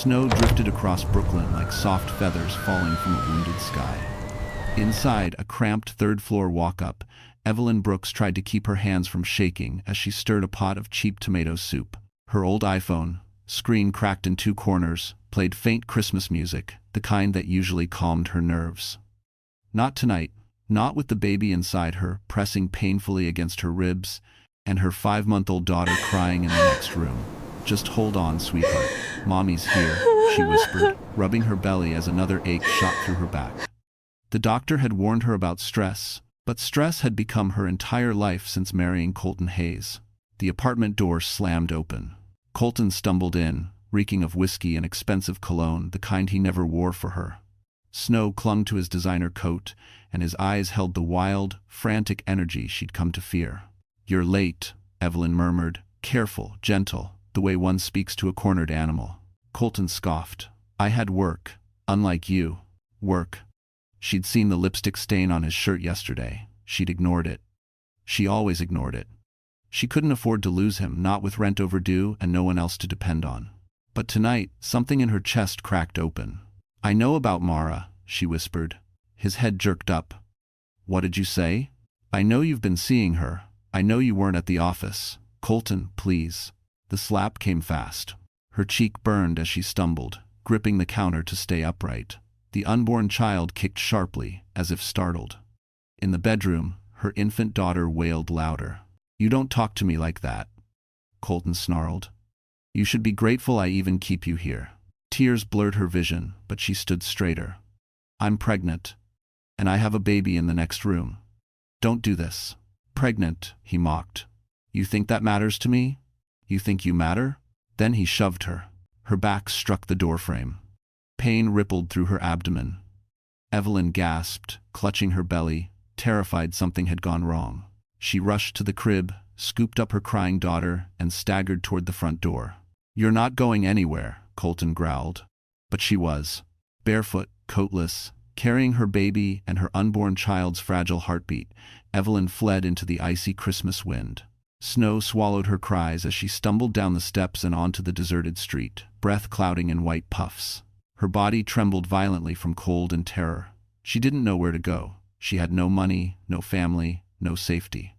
Snow drifted across Brooklyn like soft feathers falling from a wounded sky. Inside a cramped third-floor walk-up, Evelyn Brooks tried to keep her hands from shaking as she stirred a pot of cheap tomato soup. Her old iPhone, screen cracked in two corners, played faint Christmas music, the kind that usually calmed her nerves. Not tonight, not with the baby inside her, pressing painfully against her ribs, and her 5-month-old daughter crying in the next room. "Just hold on, sweetheart. Mommy's here," she whispered, rubbing her belly as another ache shot through her back. The doctor had warned her about stress, but stress had become her entire life since marrying Colton Hayes. The apartment door slammed open. Colton stumbled in, reeking of whiskey and expensive cologne, the kind he never wore for her. Snow clung to his designer coat, and his eyes held the wild, frantic energy she'd come to fear. "You're late," Evelyn murmured, careful, gentle, the way one speaks to a cornered animal. Colton scoffed. "I had work. Unlike you." Work. She'd seen the lipstick stain on his shirt yesterday. She'd ignored it. She always ignored it. She couldn't afford to lose him, not with rent overdue and no one else to depend on. But tonight, something in her chest cracked open. "I know about Mara," she whispered. His head jerked up. "What did you say?" "I know you've been seeing her. I know you weren't at the office." "Colton, please." The slap came fast. Her cheek burned as she stumbled, gripping the counter to stay upright. The unborn child kicked sharply, as if startled. In the bedroom, her infant daughter wailed louder. "You don't talk to me like that," Colton snarled. "You should be grateful I even keep you here." Tears blurred her vision, but she stood straighter. "I'm pregnant, and I have a baby in the next room. Don't do this." "Pregnant," he mocked. "You think that matters to me? You think you matter?" Then he shoved her. Her back struck the doorframe. Pain rippled through her abdomen. Evelyn gasped, clutching her belly, terrified something had gone wrong. She rushed to the crib, scooped up her crying daughter, and staggered toward the front door. "You're not going anywhere," Colton growled. But she was. Barefoot, coatless, carrying her baby and her unborn child's fragile heartbeat, Evelyn fled into the icy Christmas wind. Snow swallowed her cries as she stumbled down the steps and onto the deserted street, breath clouding in white puffs. Her body trembled violently from cold and terror. She didn't know where to go. She had no money, no family, no safety.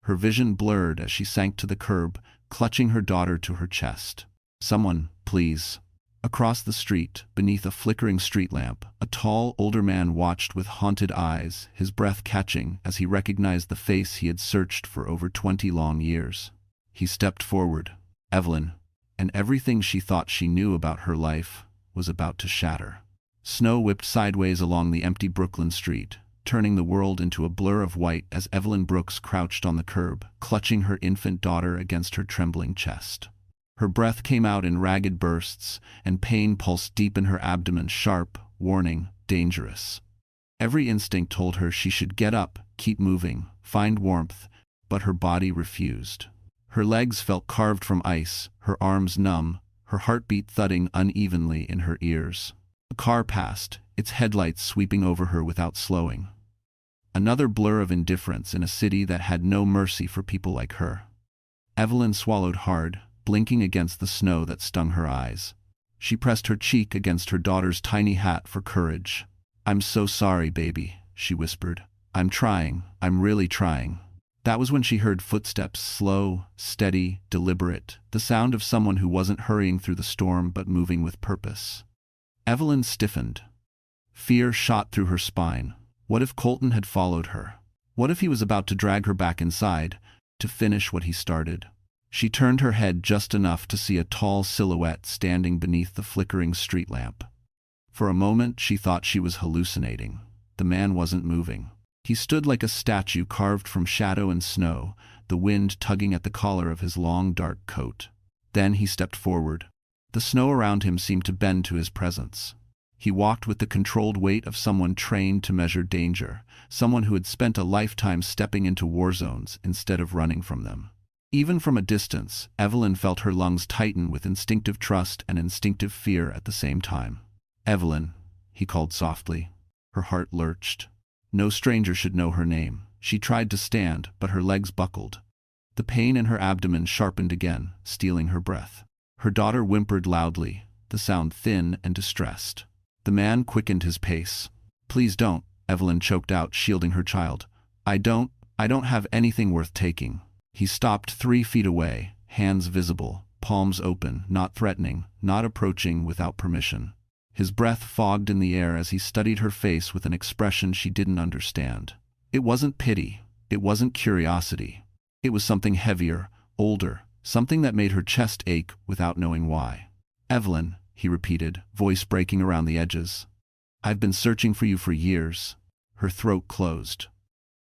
Her vision blurred as she sank to the curb, clutching her daughter to her chest. "Someone, please." Across the street, beneath a flickering street lamp, a tall, older man watched with haunted eyes, his breath catching as he recognized the face he had searched for over 20 long years. He stepped forward. Evelyn, and everything she thought she knew about her life, was about to shatter. Snow whipped sideways along the empty Brooklyn street, turning the world into a blur of white as Evelyn Brooks crouched on the curb, clutching her infant daughter against her trembling chest. Her breath came out in ragged bursts, and pain pulsed deep in her abdomen, sharp, warning, dangerous. Every instinct told her she should get up, keep moving, find warmth, but her body refused. Her legs felt carved from ice, her arms numb, her heartbeat thudding unevenly in her ears. A car passed, its headlights sweeping over her without slowing. Another blur of indifference in a city that had no mercy for people like her. Evelyn swallowed hard, blinking against the snow that stung her eyes. She pressed her cheek against her daughter's tiny hat for courage. "I'm so sorry, baby," she whispered. "I'm trying. I'm really trying." That was when she heard footsteps, slow, steady, deliberate, the sound of someone who wasn't hurrying through the storm but moving with purpose. Evelyn stiffened. Fear shot through her spine. What if Colton had followed her? What if he was about to drag her back inside, to finish what he started? She turned her head just enough to see a tall silhouette standing beneath the flickering street lamp. For a moment, she thought she was hallucinating. The man wasn't moving. He stood like a statue carved from shadow and snow, the wind tugging at the collar of his long, dark coat. Then he stepped forward. The snow around him seemed to bend to his presence. He walked with the controlled weight of someone trained to measure danger, someone who had spent a lifetime stepping into war zones instead of running from them. Even from a distance, Evelyn felt her lungs tighten with instinctive trust and instinctive fear at the same time. "Evelyn," he called softly. Her heart lurched. No stranger should know her name. She tried to stand, but her legs buckled. The pain in her abdomen sharpened again, stealing her breath. Her daughter whimpered loudly, the sound thin and distressed. The man quickened his pace. "Please don't," Evelyn choked out, shielding her child. I don't have anything worth taking." He stopped 3 feet away, hands visible, palms open, not threatening, not approaching without permission. His breath fogged in the air as he studied her face with an expression she didn't understand. It wasn't pity. It wasn't curiosity. It was something heavier, older, something that made her chest ache without knowing why. "Evelyn," he repeated, voice breaking around the edges. "I've been searching for you for years." Her throat closed.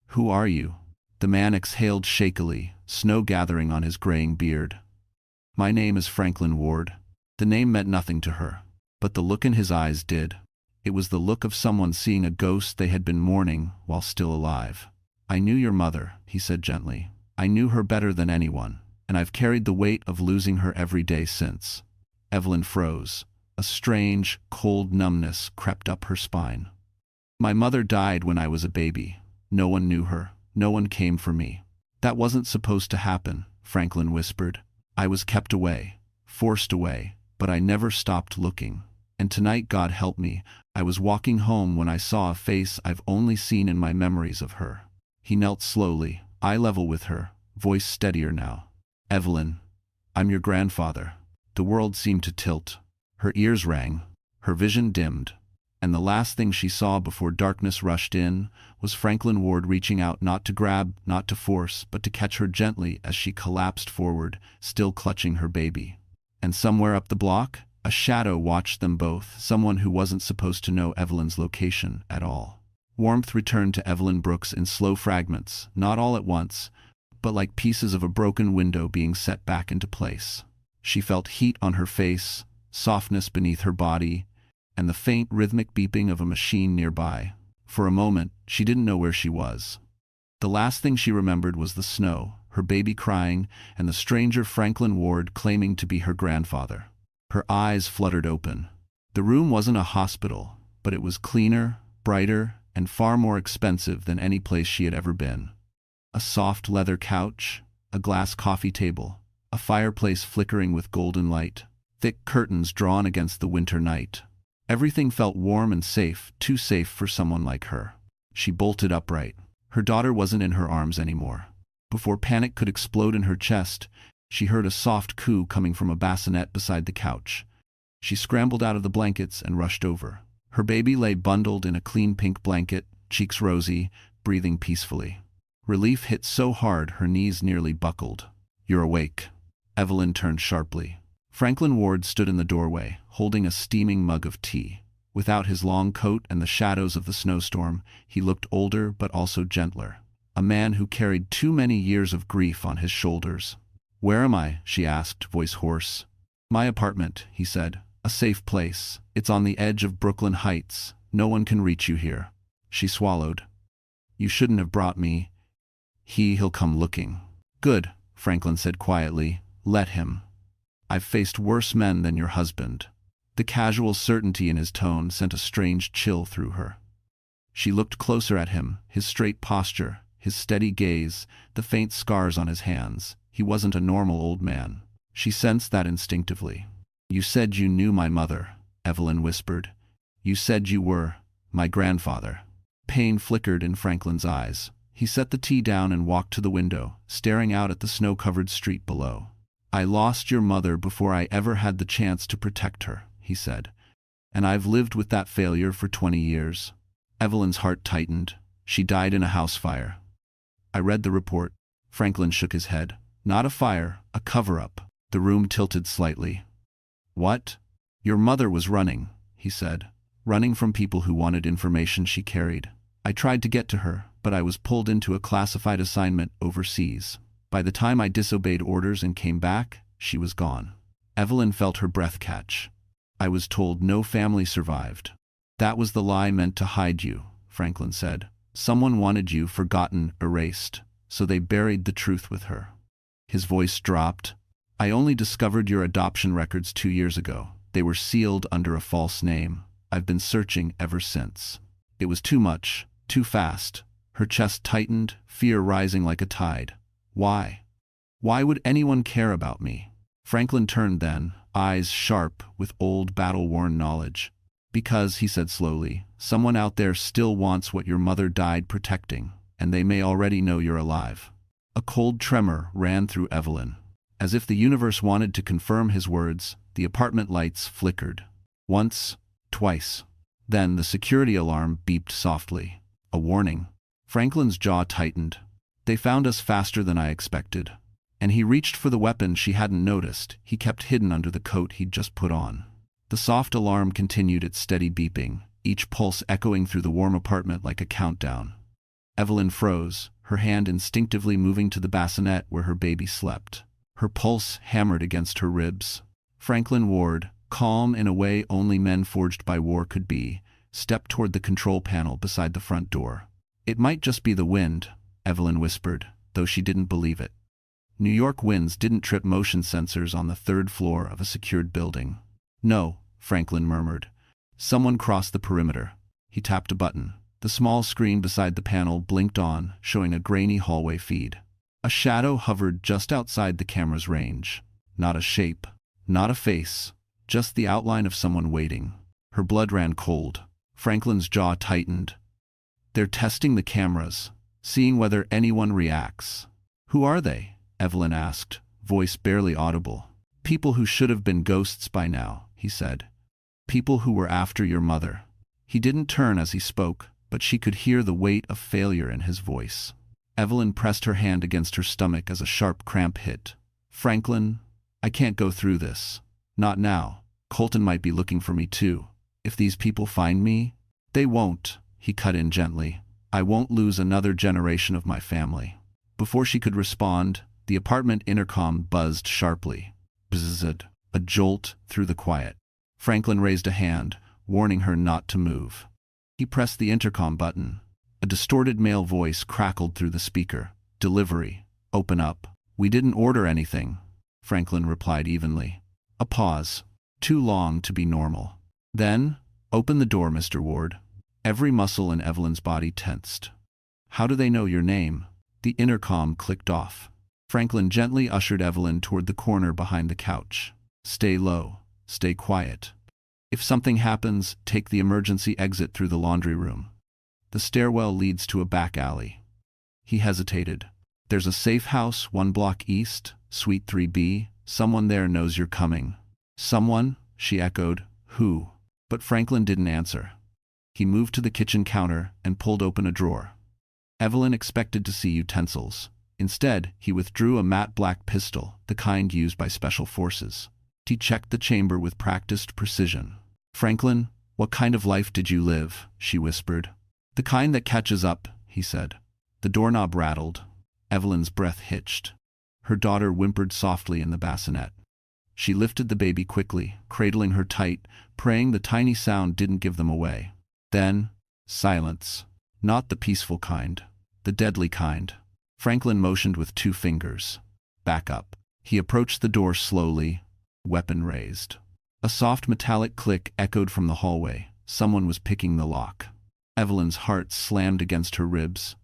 "Who are you?" The man exhaled shakily, snow gathering on his graying beard. "My name is Franklin Ward." The name meant nothing to her, but the look in his eyes did. It was the look of someone seeing a ghost they had been mourning while still alive. "I knew your mother," he said gently. "I knew her better than anyone, and I've carried the weight of losing her every day since." Evelyn froze. A strange, cold numbness crept up her spine. "My mother died when I was a baby. No one knew her. No one came for me." "That wasn't supposed to happen," Franklin whispered. "I was kept away, forced away, but I never stopped looking. And tonight, God help me, I was walking home when I saw a face I've only seen in my memories of her." He knelt slowly, eye level with her, voice steadier now. "Evelyn, I'm your grandfather." The world seemed to tilt. Her ears rang, her vision dimmed, and the last thing she saw before darkness rushed in was Franklin Ward reaching out, not to grab, not to force, but to catch her gently as she collapsed forward, still clutching her baby. And somewhere up the block, a shadow watched them both, someone who wasn't supposed to know Evelyn's location at all. Warmth returned to Evelyn Brooks in slow fragments, not all at once, but like pieces of a broken window being set back into place. She felt heat on her face, softness beneath her body, and the faint rhythmic beeping of a machine nearby. For a moment, she didn't know where she was. The last thing she remembered was the snow, her baby crying, and the stranger Franklin Ward claiming to be her grandfather. Her eyes fluttered open. The room wasn't a hospital, but it was cleaner, brighter, and far more expensive than any place she had ever been. A soft leather couch, a glass coffee table, a fireplace flickering with golden light, thick curtains drawn against the winter night. Everything felt warm and safe, too safe for someone like her. She bolted upright. Her daughter wasn't in her arms anymore. Before panic could explode in her chest, she heard a soft coo coming from a bassinet beside the couch. She scrambled out of the blankets and rushed over. Her baby lay bundled in a clean pink blanket, cheeks rosy, breathing peacefully. Relief hit so hard her knees nearly buckled. "You're awake." Evelyn turned sharply. Franklin Ward stood in the doorway, holding a steaming mug of tea. Without his long coat and the shadows of the snowstorm, he looked older but also gentler. A man who carried too many years of grief on his shoulders. "Where am I?" she asked, voice hoarse. "My apartment," he said. "A safe place. It's on the edge of Brooklyn Heights. No one can reach you here." She swallowed. "You shouldn't have brought me. He'll come looking." "Good," Franklin said quietly. "Let him. I've faced worse men than your husband." The casual certainty in his tone sent a strange chill through her. She looked closer at him, his straight posture, his steady gaze, the faint scars on his hands. He wasn't a normal old man. She sensed that instinctively. "You said you knew my mother," Evelyn whispered. "You said you were my grandfather." Pain flickered in Franklin's eyes. He set the tea down and walked to the window, staring out at the snow-covered street below. "I lost your mother before I ever had the chance to protect her," he said. "And I've lived with that failure for 20 years. Evelyn's heart tightened. "She died in a house fire." "I read the report." Franklin shook his head. "Not a fire, a cover-up." The room tilted slightly. "What?" "Your mother was running," he said. "Running from people who wanted information she carried. I tried to get to her, but I was pulled into a classified assignment overseas. By the time I disobeyed orders and came back, she was gone." Evelyn felt her breath catch. "I was told no family survived." "That was the lie meant to hide you," Franklin said. "Someone wanted you forgotten, erased, so they buried the truth with her." His voice dropped. "I only discovered your adoption records 2 years ago. They were sealed under a false name. I've been searching ever since." It was too much, too fast. Her chest tightened, fear rising like a tide. "Why? Why would anyone care about me?" Franklin turned then, eyes sharp with old battle-worn knowledge. Because, he said slowly, someone out there still wants what your mother died protecting, and they may already know you're alive. A cold tremor ran through Evelyn. As if the universe wanted to confirm his words, the apartment lights flickered. Once, twice. Then the security alarm beeped softly. A warning. Franklin's jaw tightened. They found us faster than I expected. And he reached for the weapon she hadn't noticed. He kept hidden under the coat he'd just put on. The soft alarm continued its steady beeping, each pulse echoing through the warm apartment like a countdown. Evelyn froze, her hand instinctively moving to the bassinet where her baby slept. Her pulse hammered against her ribs. Franklin Ward, calm in a way only men forged by war could be, stepped toward the control panel beside the front door. It might just be the wind, Evelyn whispered, though she didn't believe it. New York winds didn't trip motion sensors on the third floor of a secured building. No, Franklin murmured. Someone crossed the perimeter. He tapped a button. The small screen beside the panel blinked on, showing a grainy hallway feed. A shadow hovered just outside the camera's range. Not a shape, not a face, just the outline of someone waiting. Her blood ran cold. Franklin's jaw tightened. They're testing the cameras, seeing whether anyone reacts. Who are they? Evelyn asked, voice barely audible. People who should have been ghosts by now, he said. People who were after your mother. He didn't turn as he spoke, but she could hear the weight of failure in his voice. Evelyn pressed her hand against her stomach as a sharp cramp hit. Franklin, I can't go through this. Not now. Colton might be looking for me too. If these people find me, they won't, he cut in gently. I won't lose another generation of my family. Before she could respond, the apartment intercom buzzed sharply. Bzzz, a jolt through the quiet. Franklin raised a hand, warning her not to move. He pressed the intercom button. A distorted male voice crackled through the speaker. Delivery. Open up. We didn't order anything, Franklin replied evenly. A pause. Too long to be normal. Then, open the door, Mr. Ward. Every muscle in Evelyn's body tensed. How do they know your name? The intercom clicked off. Franklin gently ushered Evelyn toward the corner behind the couch. Stay low. Stay quiet. If something happens, take the emergency exit through the laundry room. The stairwell leads to a back alley. He hesitated. There's a safe house 1 block east, Suite 3B. Someone there knows you're coming. Someone? She echoed. Who? But Franklin didn't answer. He moved to the kitchen counter and pulled open a drawer. Evelyn expected to see utensils. Instead, he withdrew a matte black pistol, the kind used by special forces. He checked the chamber with practiced precision. Franklin, what kind of life did you live? She whispered. The kind that catches up, he said. The doorknob rattled. Evelyn's breath hitched. Her daughter whimpered softly in the bassinet. She lifted the baby quickly, cradling her tight, praying the tiny sound didn't give them away. Then, silence. Not the peaceful kind. The deadly kind. Franklin motioned with 2 fingers. Back up. He approached the door slowly, weapon raised. A soft metallic click echoed from the hallway. Someone was picking the lock. Evelyn's heart slammed against her ribs.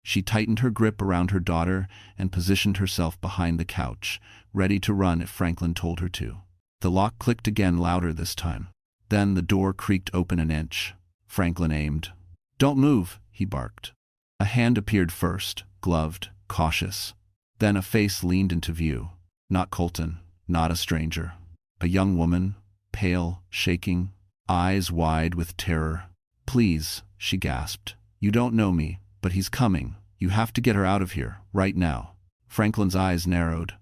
She tightened her grip around her daughter and positioned herself behind the couch, ready to run if Franklin told her to. The lock clicked again, louder this time. Then the door creaked open an inch. Franklin aimed. Don't move, he barked. A hand appeared first, gloved, cautious. Then a face leaned into view. Not Colton, not a stranger. A young woman, pale, shaking, eyes wide with terror. Please, she gasped. You don't know me, but he's coming. You have to get her out of here, right now. Franklin's eyes narrowed.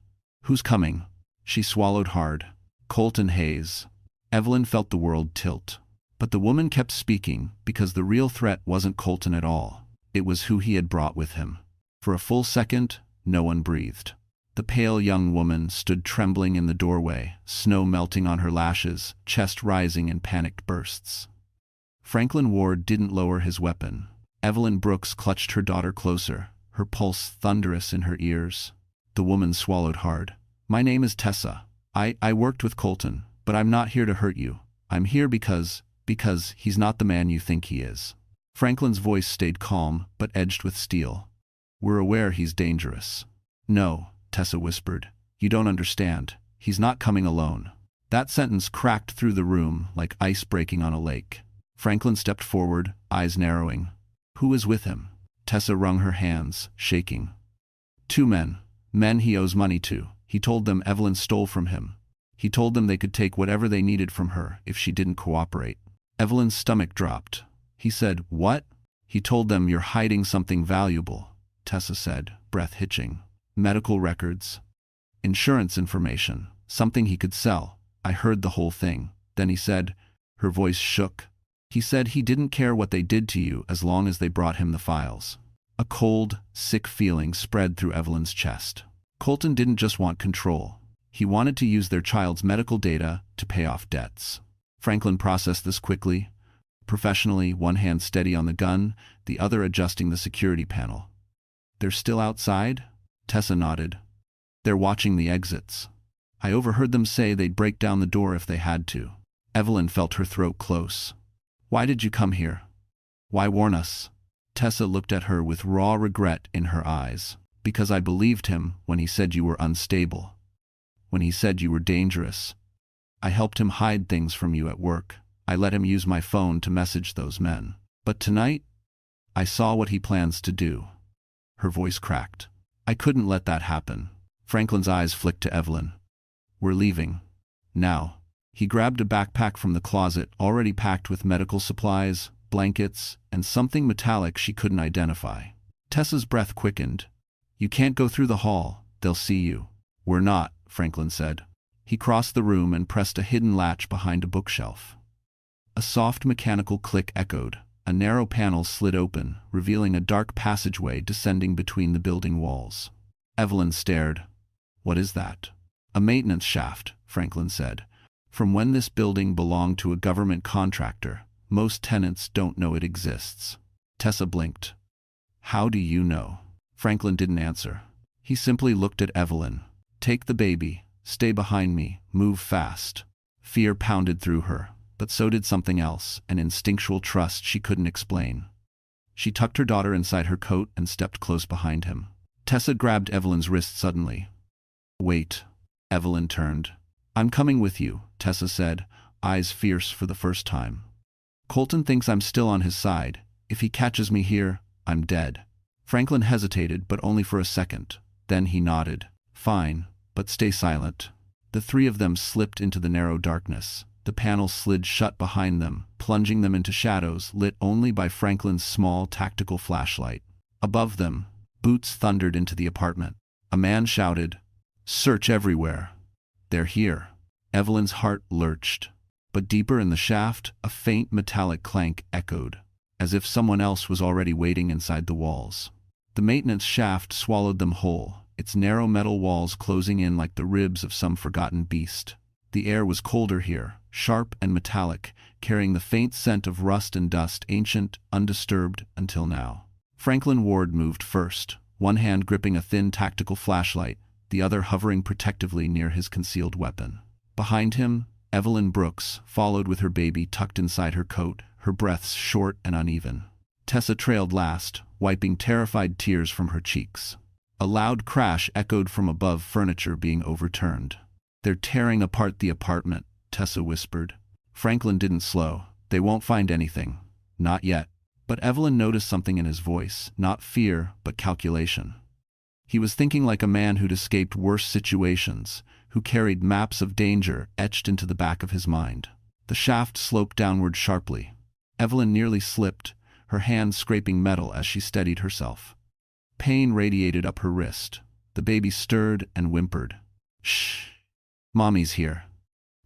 Who's coming? She swallowed hard. Colton Hayes. Evelyn felt the world tilt. But the woman kept speaking because the real threat wasn't Colton at all. It was who he had brought with him. For a full second, no one breathed. The pale young woman stood trembling in the doorway, snow melting on her lashes, chest rising in panicked bursts. Franklin Ward didn't lower his weapon. Evelyn Brooks clutched her daughter closer, her pulse thunderous in her ears. The woman swallowed hard. My name is Tessa. I worked with Colton, but I'm not here to hurt you. I'm here because he's not the man you think he is. Franklin's voice stayed calm, but edged with steel. We're aware he's dangerous. No, Tessa whispered. You don't understand. He's not coming alone. That sentence cracked through the room like ice breaking on a lake. Franklin stepped forward, eyes narrowing. Who was with him? Tessa wrung her hands, shaking. 2 men. Men he owes money to. He told them Evelyn stole from him. He told them they could take whatever they needed from her if she didn't cooperate. Evelyn's stomach dropped. He said, "What?" He told them, "You're hiding something valuable," Tessa said, breath hitching. "Medical records. Insurance information. Something he could sell. I heard the whole thing." Then he said, her voice shook. He said he didn't care what they did to you as long as they brought him the files. A cold, sick feeling spread through Evelyn's chest. Colton didn't just want control. He wanted to use their child's medical data to pay off debts. Franklin processed this quickly, professionally, one hand steady on the gun, the other adjusting the security panel. "They're still outside?" Tessa nodded. "They're watching the exits. I overheard them say they'd break down the door if they had to." Evelyn felt her throat close. "Why did you come here? Why warn us?" Tessa looked at her with raw regret in her eyes. "Because I believed him when he said you were unstable. When he said you were dangerous. I helped him hide things from you at work. I let him use my phone to message those men. But tonight, I saw what he plans to do." Her voice cracked. "I couldn't let that happen." Franklin's eyes flicked to Evelyn. "We're leaving. Now." He grabbed a backpack from the closet, already packed with medical supplies, blankets, and something metallic she couldn't identify. Tessa's breath quickened. "You can't go through the hall. They'll see you." "We're not," Franklin said. He crossed the room and pressed a hidden latch behind a bookshelf. A soft mechanical click echoed. A narrow panel slid open, revealing a dark passageway descending between the building walls. Evelyn stared. "What is that?" "A maintenance shaft," Franklin said. "From when this building belonged to a government contractor, most tenants don't know it exists." Tessa blinked. "How do you know?" Franklin didn't answer. He simply looked at Evelyn. "Take the baby. Stay behind me. Move fast." Fear pounded through her, but so did something else, an instinctual trust she couldn't explain. She tucked her daughter inside her coat and stepped close behind him. Tessa grabbed Evelyn's wrist suddenly. "Wait." Evelyn turned. "I'm coming with you," Tessa said, eyes fierce for the first time. "Colton thinks I'm still on his side. If he catches me here, I'm dead." Franklin hesitated, but only for a second. Then he nodded. "Fine, but stay silent." The 3 of them slipped into the narrow darkness. The panel slid shut behind them, plunging them into shadows lit only by Franklin's small tactical flashlight. Above them, boots thundered into the apartment. A man shouted, "Search everywhere. They're here." Evelyn's heart lurched. But deeper in the shaft, a faint metallic clank echoed, as if someone else was already waiting inside the walls. The maintenance shaft swallowed them whole, its narrow metal walls closing in like the ribs of some forgotten beast. The air was colder here, sharp and metallic, carrying the faint scent of rust and dust, ancient, undisturbed until now. Franklin Ward moved first, one hand gripping a thin tactical flashlight, the other hovering protectively near his concealed weapon. Behind him, Evelyn Brooks followed with her baby tucked inside her coat, her breaths short and uneven. Tessa trailed last, wiping terrified tears from her cheeks. A loud crash echoed from above, furniture being overturned. "They're tearing apart the apartment," Tessa whispered. Franklin didn't slow. "They won't find anything. Not yet." But Evelyn noticed something in his voice, not fear, but calculation. He was thinking like a man who'd escaped worse situations, who carried maps of danger etched into the back of his mind. The shaft sloped downward sharply. Evelyn nearly slipped, her hand scraping metal as she steadied herself. Pain radiated up her wrist. The baby stirred and whimpered. "Shh. Mommy's here,"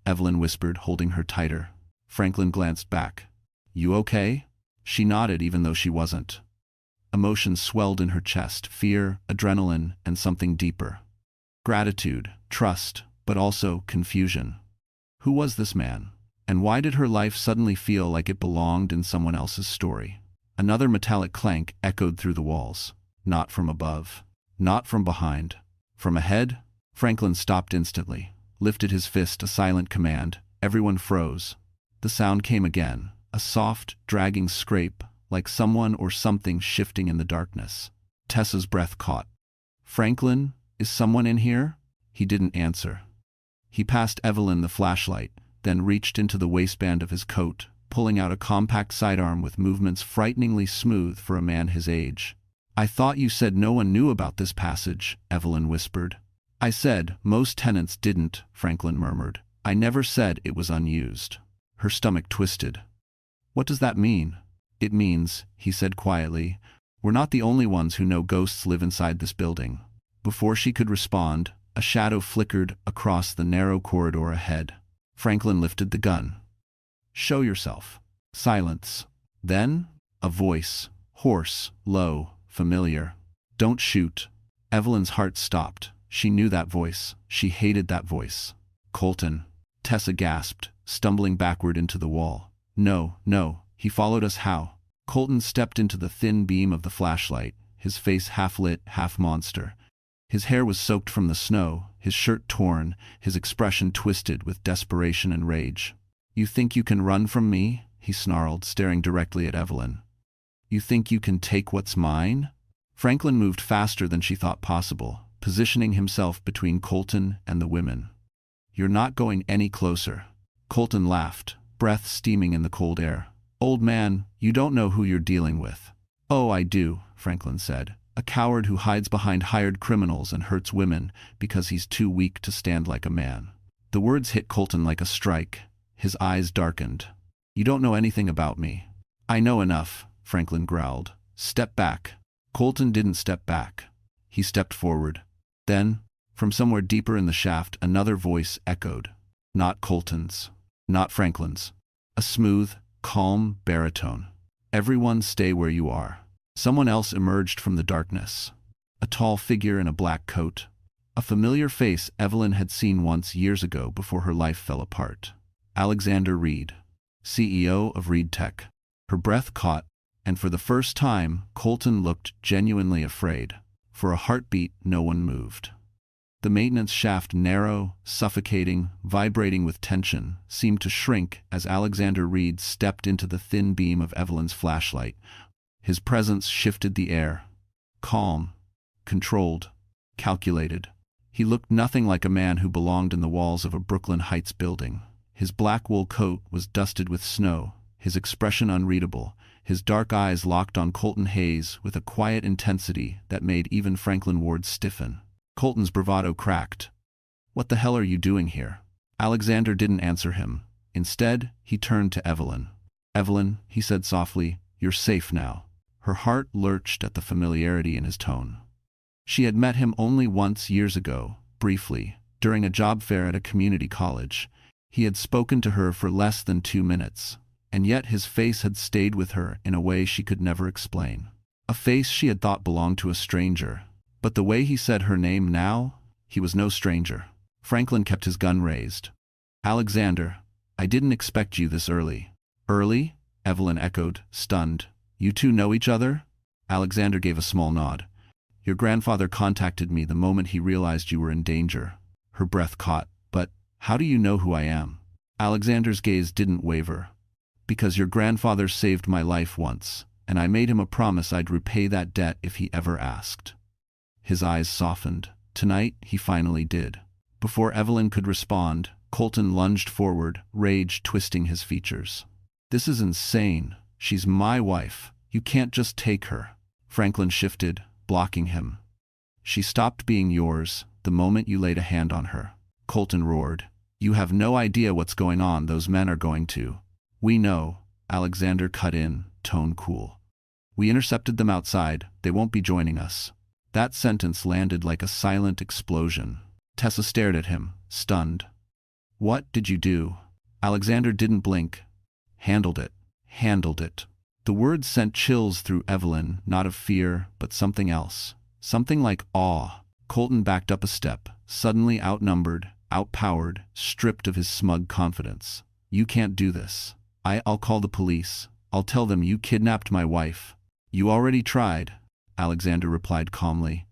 Evelyn whispered, holding her tighter. Franklin glanced back. "You okay?" She nodded even though she wasn't. Emotions swelled in her chest, fear, adrenaline, and something deeper. Gratitude, trust, but also confusion. Who was this man? And why did her life suddenly feel like it belonged in someone else's story? Another metallic clank echoed through the walls. Not from above. Not from behind. From ahead? Franklin stopped instantly, lifted his fist, a silent command. Everyone froze. The sound came again, a soft, dragging scrape, like someone or something shifting in the darkness. Tessa's breath caught. "Franklin, is someone in here?" He didn't answer. He passed Evelyn the flashlight, then reached into the waistband of his coat, pulling out a compact sidearm with movements frighteningly smooth for a man his age. "I thought you said no one knew about this passage," Evelyn whispered. "I said most tenants didn't," Franklin murmured. "I never said it was unused." Her stomach twisted. "What does that mean?" "It means," he said quietly, "we're not the only ones who know ghosts live inside this building." Before she could respond, a shadow flickered across the narrow corridor ahead. Franklin lifted the gun. "Show yourself." Silence. Then, a voice, hoarse, low, familiar. "Don't shoot." Evelyn's heart stopped. She knew that voice. She hated that voice. "Colton." Tessa gasped, stumbling backward into the wall. "No, no, he followed us how?" Colton stepped into the thin beam of the flashlight, his face half lit, half monster. His hair was soaked from the snow, his shirt torn, his expression twisted with desperation and rage. "You think you can run from me?" he snarled, staring directly at Evelyn. "You think you can take what's mine?" Franklin moved faster than she thought possible, positioning himself between Colton and the women. "You're not going any closer." Colton laughed, breath steaming in the cold air. "Old man, you don't know who you're dealing with." "Oh, I do," Franklin said. "A coward who hides behind hired criminals and hurts women because he's too weak to stand like a man." The words hit Colton like a strike. His eyes darkened. "You don't know anything about me." "I know enough," Franklin growled. "Step back." Colton didn't step back. He stepped forward. Then, from somewhere deeper in the shaft, another voice echoed. Not Colton's. Not Franklin's. A smooth, calm baritone. "Everyone stay where you are." Someone else emerged from the darkness. A tall figure in a black coat. A familiar face Evelyn had seen once years ago before her life fell apart. Alexander Reed, CEO of Reed Tech. Her breath caught, and for the first time, Colton looked genuinely afraid. For a heartbeat, no one moved. The maintenance shaft, narrow, suffocating, vibrating with tension, seemed to shrink as Alexander Reed stepped into the thin beam of Evelyn's flashlight. His presence shifted the air. Calm, controlled, calculated. He looked nothing like a man who belonged in the walls of a Brooklyn Heights building. His black wool coat was dusted with snow, his expression unreadable, his dark eyes locked on Colton Hayes with a quiet intensity that made even Franklin Ward stiffen. Colton's bravado cracked. "What the hell are you doing here?" Alexander didn't answer him. Instead, he turned to Evelyn. "Evelyn," he said softly, "you're safe now." Her heart lurched at the familiarity in his tone. She had met him only once years ago, briefly, during a job fair at a community college. He had spoken to her for less than 2 minutes, and yet his face had stayed with her in a way she could never explain. A face she had thought belonged to a stranger. But the way he said her name now, he was no stranger. Franklin kept his gun raised. "Alexander, I didn't expect you this early." "Early?" Evelyn echoed, stunned. "You two know each other?" Alexander gave a small nod. "Your grandfather contacted me the moment he realized you were in danger." Her breath caught. "But how do you know who I am?" Alexander's gaze didn't waver. "Because your grandfather saved my life once, and I made him a promise I'd repay that debt if he ever asked." His eyes softened. Tonight, he finally did. Before Evelyn could respond, Colton lunged forward, rage twisting his features. "This is insane. She's my wife. You can't just take her." Franklin shifted, blocking him. "She stopped being yours the moment you laid a hand on her." Colton roared. "You have no idea what's going on. Those men are going to." "We know," Alexander cut in, tone cool. "We intercepted them outside. They won't be joining us." That sentence landed like a silent explosion. Tessa stared at him, stunned. "What did you do?" Alexander didn't blink. "Handled it. Handled it." The words sent chills through Evelyn, not of fear, but something else. Something like awe. Colton backed up a step, suddenly outnumbered, outpowered, stripped of his smug confidence. "You can't do this. I'll call the police. I'll tell them you kidnapped my wife." "You already tried," Alexander replied calmly.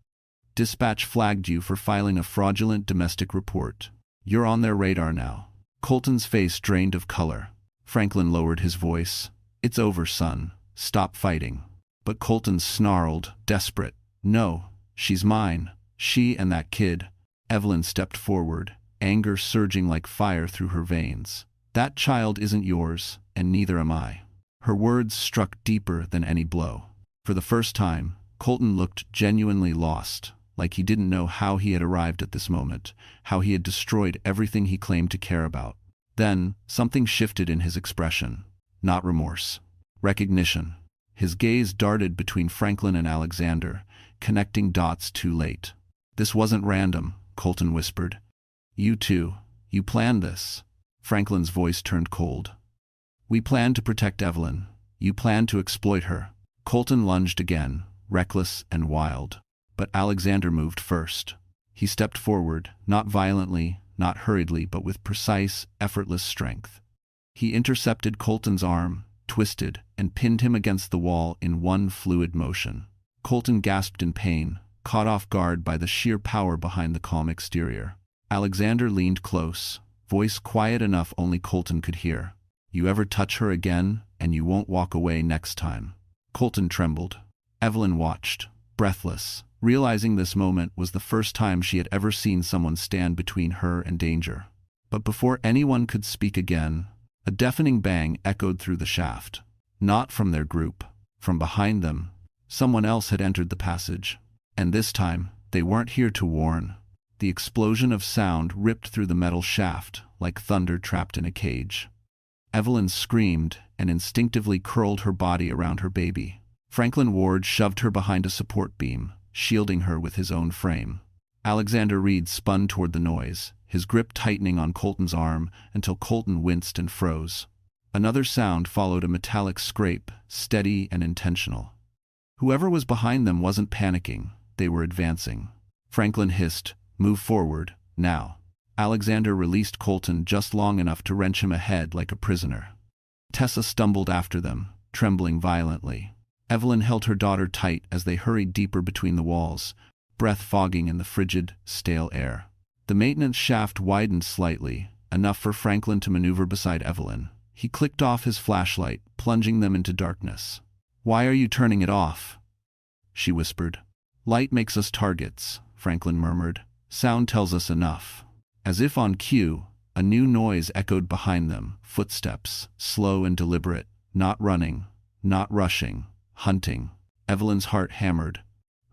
"Dispatch flagged you for filing a fraudulent domestic report. You're on their radar now." Colton's face drained of color. Franklin lowered his voice. "It's over, son. Stop fighting." But Colton snarled, desperate. "No, she's mine. She and that kid." Evelyn stepped forward, anger surging like fire through her veins. "That child isn't yours, and neither am I." Her words struck deeper than any blow. For the first time, Colton looked genuinely lost, like he didn't know how he had arrived at this moment, how he had destroyed everything he claimed to care about. Then, something shifted in his expression. Not remorse. Recognition. His gaze darted between Franklin and Alexander, connecting dots too late. "This wasn't random," Colton whispered. "You two, you planned this." Franklin's voice turned cold. "We planned to protect Evelyn. You planned to exploit her." Colton lunged again, reckless and wild. But Alexander moved first. He stepped forward, not violently, not hurriedly, but with precise, effortless strength. He intercepted Colton's arm, twisted, and pinned him against the wall in one fluid motion. Colton gasped in pain, caught off guard by the sheer power behind the calm exterior. Alexander leaned close, voice quiet enough only Colton could hear. "You ever touch her again, and you won't walk away next time." Colton trembled. Evelyn watched, breathless, realizing this moment was the first time she had ever seen someone stand between her and danger. But before anyone could speak again, a deafening bang echoed through the shaft. Not from their group, from behind them. Someone else had entered the passage. And this time, they weren't here to warn. The explosion of sound ripped through the metal shaft, like thunder trapped in a cage. Evelyn screamed and instinctively curled her body around her baby. Franklin Ward shoved her behind a support beam, shielding her with his own frame. Alexander Reed spun toward the noise, his grip tightening on Colton's arm until Colton winced and froze. Another sound followed, a metallic scrape, steady and intentional. Whoever was behind them wasn't panicking, they were advancing. Franklin hissed, "Move forward, now." Alexander released Colton just long enough to wrench him ahead like a prisoner. Tessa stumbled after them, trembling violently. Evelyn held her daughter tight as they hurried deeper between the walls, breath fogging in the frigid, stale air. The maintenance shaft widened slightly, enough for Franklin to maneuver beside Evelyn. He clicked off his flashlight, plunging them into darkness. "Why are you turning it off?" she whispered. "Light makes us targets," Franklin murmured. "Sound tells us enough." As if on cue, a new noise echoed behind them, footsteps, slow and deliberate, not running, not rushing, hunting. Evelyn's heart hammered.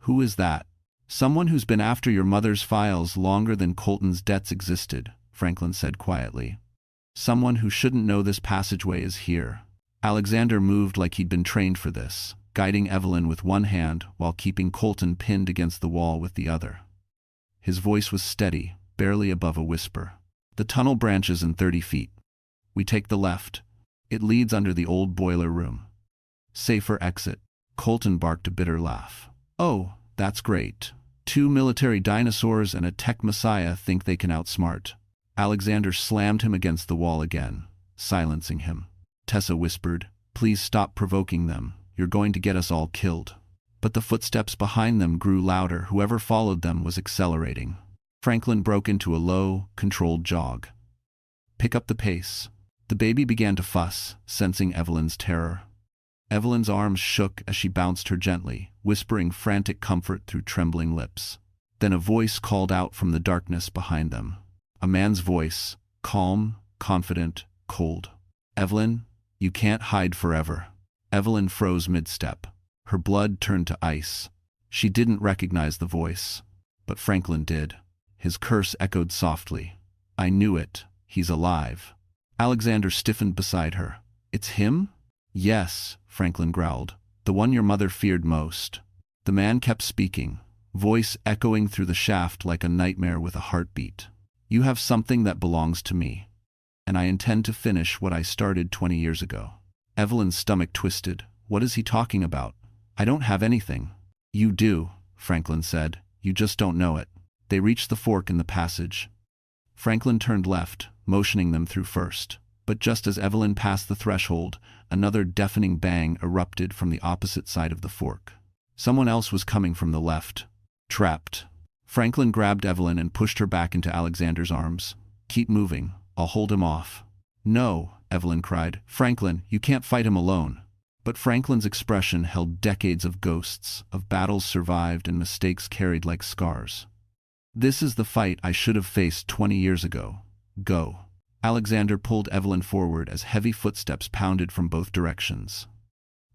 "Who is that?" "Someone who's been after your mother's files longer than Colton's debts existed," Franklin said quietly. "Someone who shouldn't know this passageway is here." Alexander moved like he'd been trained for this, guiding Evelyn with one hand while keeping Colton pinned against the wall with the other. His voice was steady, barely above a whisper. "The tunnel branches in 30 feet. We take the left. It leads under the old boiler room. Safer exit." Colton barked a bitter laugh. "Oh, that's great. 2 military dinosaurs and a tech messiah think they can outsmart." Alexander slammed him against the wall again, silencing him. Tessa whispered, "Please stop provoking them. You're going to get us all killed." But the footsteps behind them grew louder. Whoever followed them was accelerating. Franklin broke into a low, controlled jog. "Pick up the pace." The baby began to fuss, sensing Evelyn's terror. Evelyn's arms shook as she bounced her gently, whispering frantic comfort through trembling lips. Then a voice called out from the darkness behind them. A man's voice, calm, confident, cold. "Evelyn, you can't hide forever." Evelyn froze mid-step. Her blood turned to ice. She didn't recognize the voice, but Franklin did. His curse echoed softly. "I knew it. He's alive." Alexander stiffened beside her. "It's him?" "Yes," Franklin growled. "The one your mother feared most." The man kept speaking, voice echoing through the shaft like a nightmare with a heartbeat. "You have something that belongs to me, and I intend to finish what I started 20 years ago." Evelyn's stomach twisted. "What is he talking about? I don't have anything." "You do," Franklin said. "You just don't know it." They reached the fork in the passage. Franklin turned left, motioning them through first. But just as Evelyn passed the threshold, another deafening bang erupted from the opposite side of the fork. Someone else was coming from the left. Trapped. Franklin grabbed Evelyn and pushed her back into Alexander's arms. "Keep moving. I'll hold him off." "No," Evelyn cried. "Franklin, you can't fight him alone." But Franklin's expression held decades of ghosts, of battles survived and mistakes carried like scars. This is the fight I should have faced 20 years ago. Go. Alexander pulled Evelyn forward as heavy footsteps pounded from both directions.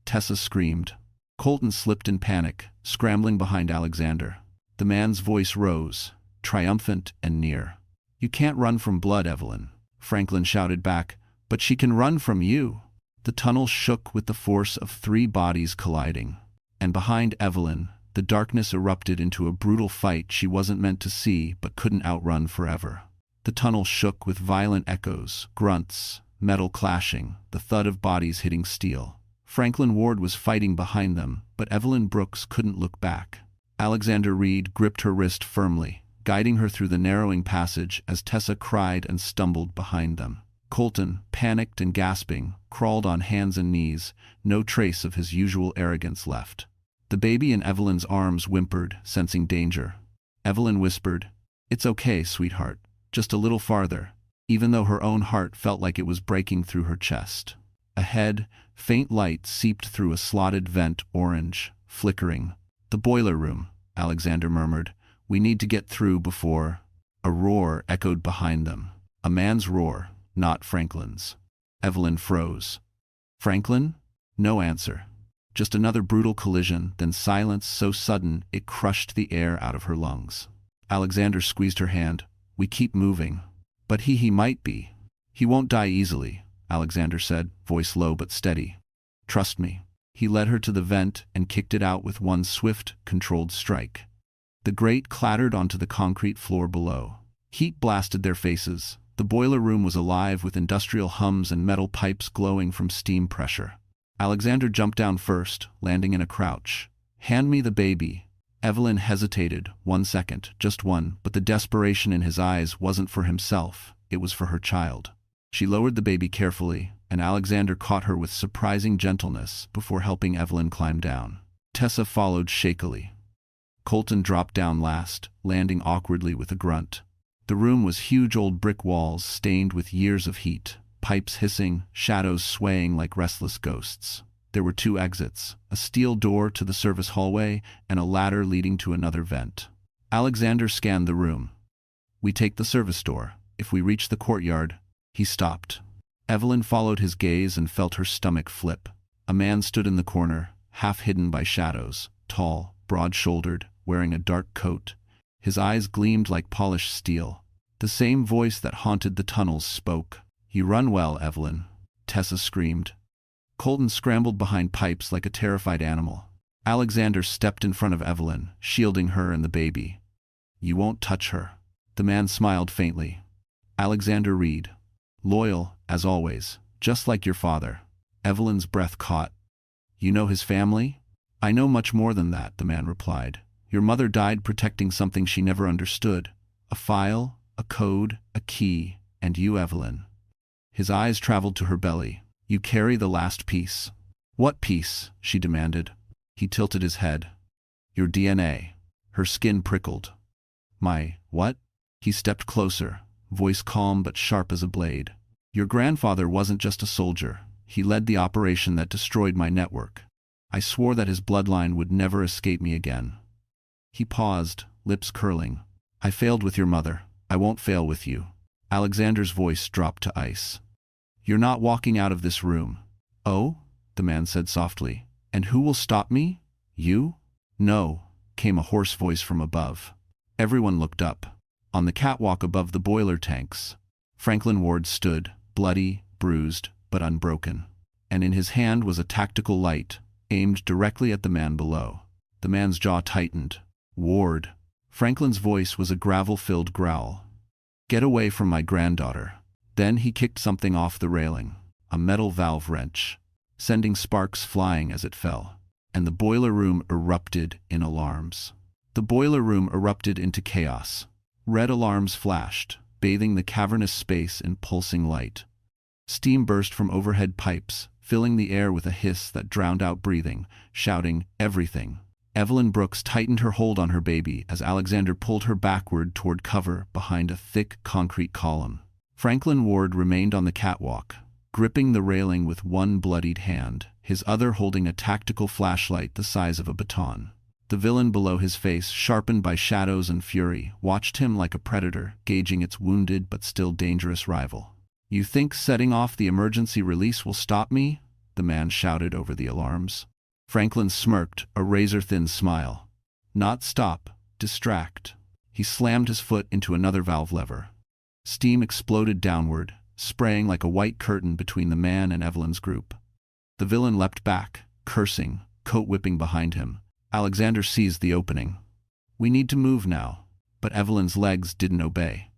Tessa screamed. Colton slipped in panic, scrambling behind Alexander. The man's voice rose, triumphant and near. You can't run from blood, Evelyn, Franklin shouted back, but she can run from you. The tunnel shook with the force of 3 bodies colliding. And behind Evelyn, the darkness erupted into a brutal fight she wasn't meant to see but couldn't outrun forever. The tunnel shook with violent echoes, grunts, metal clashing, the thud of bodies hitting steel. Franklin Ward was fighting behind them, but Evelyn Brooks couldn't look back. Alexander Reed gripped her wrist firmly, guiding her through the narrowing passage as Tessa cried and stumbled behind them. Colton, panicked and gasping, crawled on hands and knees, no trace of his usual arrogance left. The baby in Evelyn's arms whimpered, sensing danger. Evelyn whispered, "It's okay, sweetheart. Just a little farther," even though her own heart felt like it was breaking through her chest. Ahead, faint light seeped through a slotted vent, orange, flickering. "The boiler room," Alexander murmured. "We need to get through before—" A roar echoed behind them. A man's roar, not Franklin's. Evelyn froze. "Franklin?" No answer. Just another brutal collision, then silence so sudden it crushed the air out of her lungs. Alexander squeezed her hand. "We keep moving." "But he might be." "He won't die easily," Alexander said, voice low but steady. "Trust me." He led her to the vent and kicked it out with one swift, controlled strike. The grate clattered onto the concrete floor below. Heat blasted their faces. The boiler room was alive with industrial hums and metal pipes glowing from steam pressure. Alexander jumped down first, landing in a crouch. "Hand me the baby." Evelyn hesitated, 1 second, just one, but the desperation in his eyes wasn't for himself, it was for her child. She lowered the baby carefully, and Alexander caught her with surprising gentleness before helping Evelyn climb down. Tessa followed shakily. Colton dropped down last, landing awkwardly with a grunt. The room was huge old brick walls stained with years of heat, pipes hissing, shadows swaying like restless ghosts. There were 2 exits, a steel door to the service hallway and a ladder leading to another vent. Alexander scanned the room. "We take the service door. If we reach the courtyard—" He stopped. Evelyn followed his gaze and felt her stomach flip. A man stood in the corner, half hidden by shadows, tall, broad-shouldered, wearing a dark coat. His eyes gleamed like polished steel. The same voice that haunted the tunnels spoke. "You run well, Evelyn," Tessa screamed. Colton scrambled behind pipes like a terrified animal. Alexander stepped in front of Evelyn, shielding her and the baby. "You won't touch her." The man smiled faintly. "Alexander Reed. Loyal, as always, just like your father." Evelyn's breath caught. "You know his family?" "I know much more than that," the man replied. "Your mother died protecting something she never understood. A file, a code, a key, and you, Evelyn." His eyes traveled to her belly. "You carry the last piece." "What piece?" she demanded. He tilted his head. "Your DNA." Her skin prickled. "My, what?" He stepped closer, voice calm but sharp as a blade. "Your grandfather wasn't just a soldier. He led the operation that destroyed my network. I swore that his bloodline would never escape me again." He paused, lips curling. "I failed with your mother. I won't fail with you." Alexander's voice dropped to ice. "You're not walking out of this room." "Oh?" the man said softly. "And who will stop me? You?" "No," came a hoarse voice from above. Everyone looked up. On the catwalk above the boiler tanks, Franklin Ward stood, bloody, bruised, but unbroken. And in his hand was a tactical light, aimed directly at the man below. The man's jaw tightened. "Ward." Franklin's voice was a gravel-filled growl. "Get away from my granddaughter." Then he kicked something off the railing, a metal valve wrench, sending sparks flying as it fell. And the boiler room erupted in alarms. The boiler room erupted into chaos. Red alarms flashed, bathing the cavernous space in pulsing light. Steam burst from overhead pipes, filling the air with a hiss that drowned out breathing, shouting, "Everything." Evelyn Brooks tightened her hold on her baby as Alexander pulled her backward toward cover behind a thick concrete column. Franklin Ward remained on the catwalk, gripping the railing with one bloodied hand, his other holding a tactical flashlight the size of a baton. The villain below his face, sharpened by shadows and fury, watched him like a predator, gauging its wounded but still dangerous rival. "You think setting off the emergency release will stop me?" the man shouted over the alarms. Franklin smirked, a razor-thin smile. "Not stop, distract." He slammed his foot into another valve lever. Steam exploded downward, spraying like a white curtain between the man and Evelyn's group. The villain leapt back, cursing, coat whipping behind him. Alexander seized the opening. "We need to move now." But Evelyn's legs didn't obey.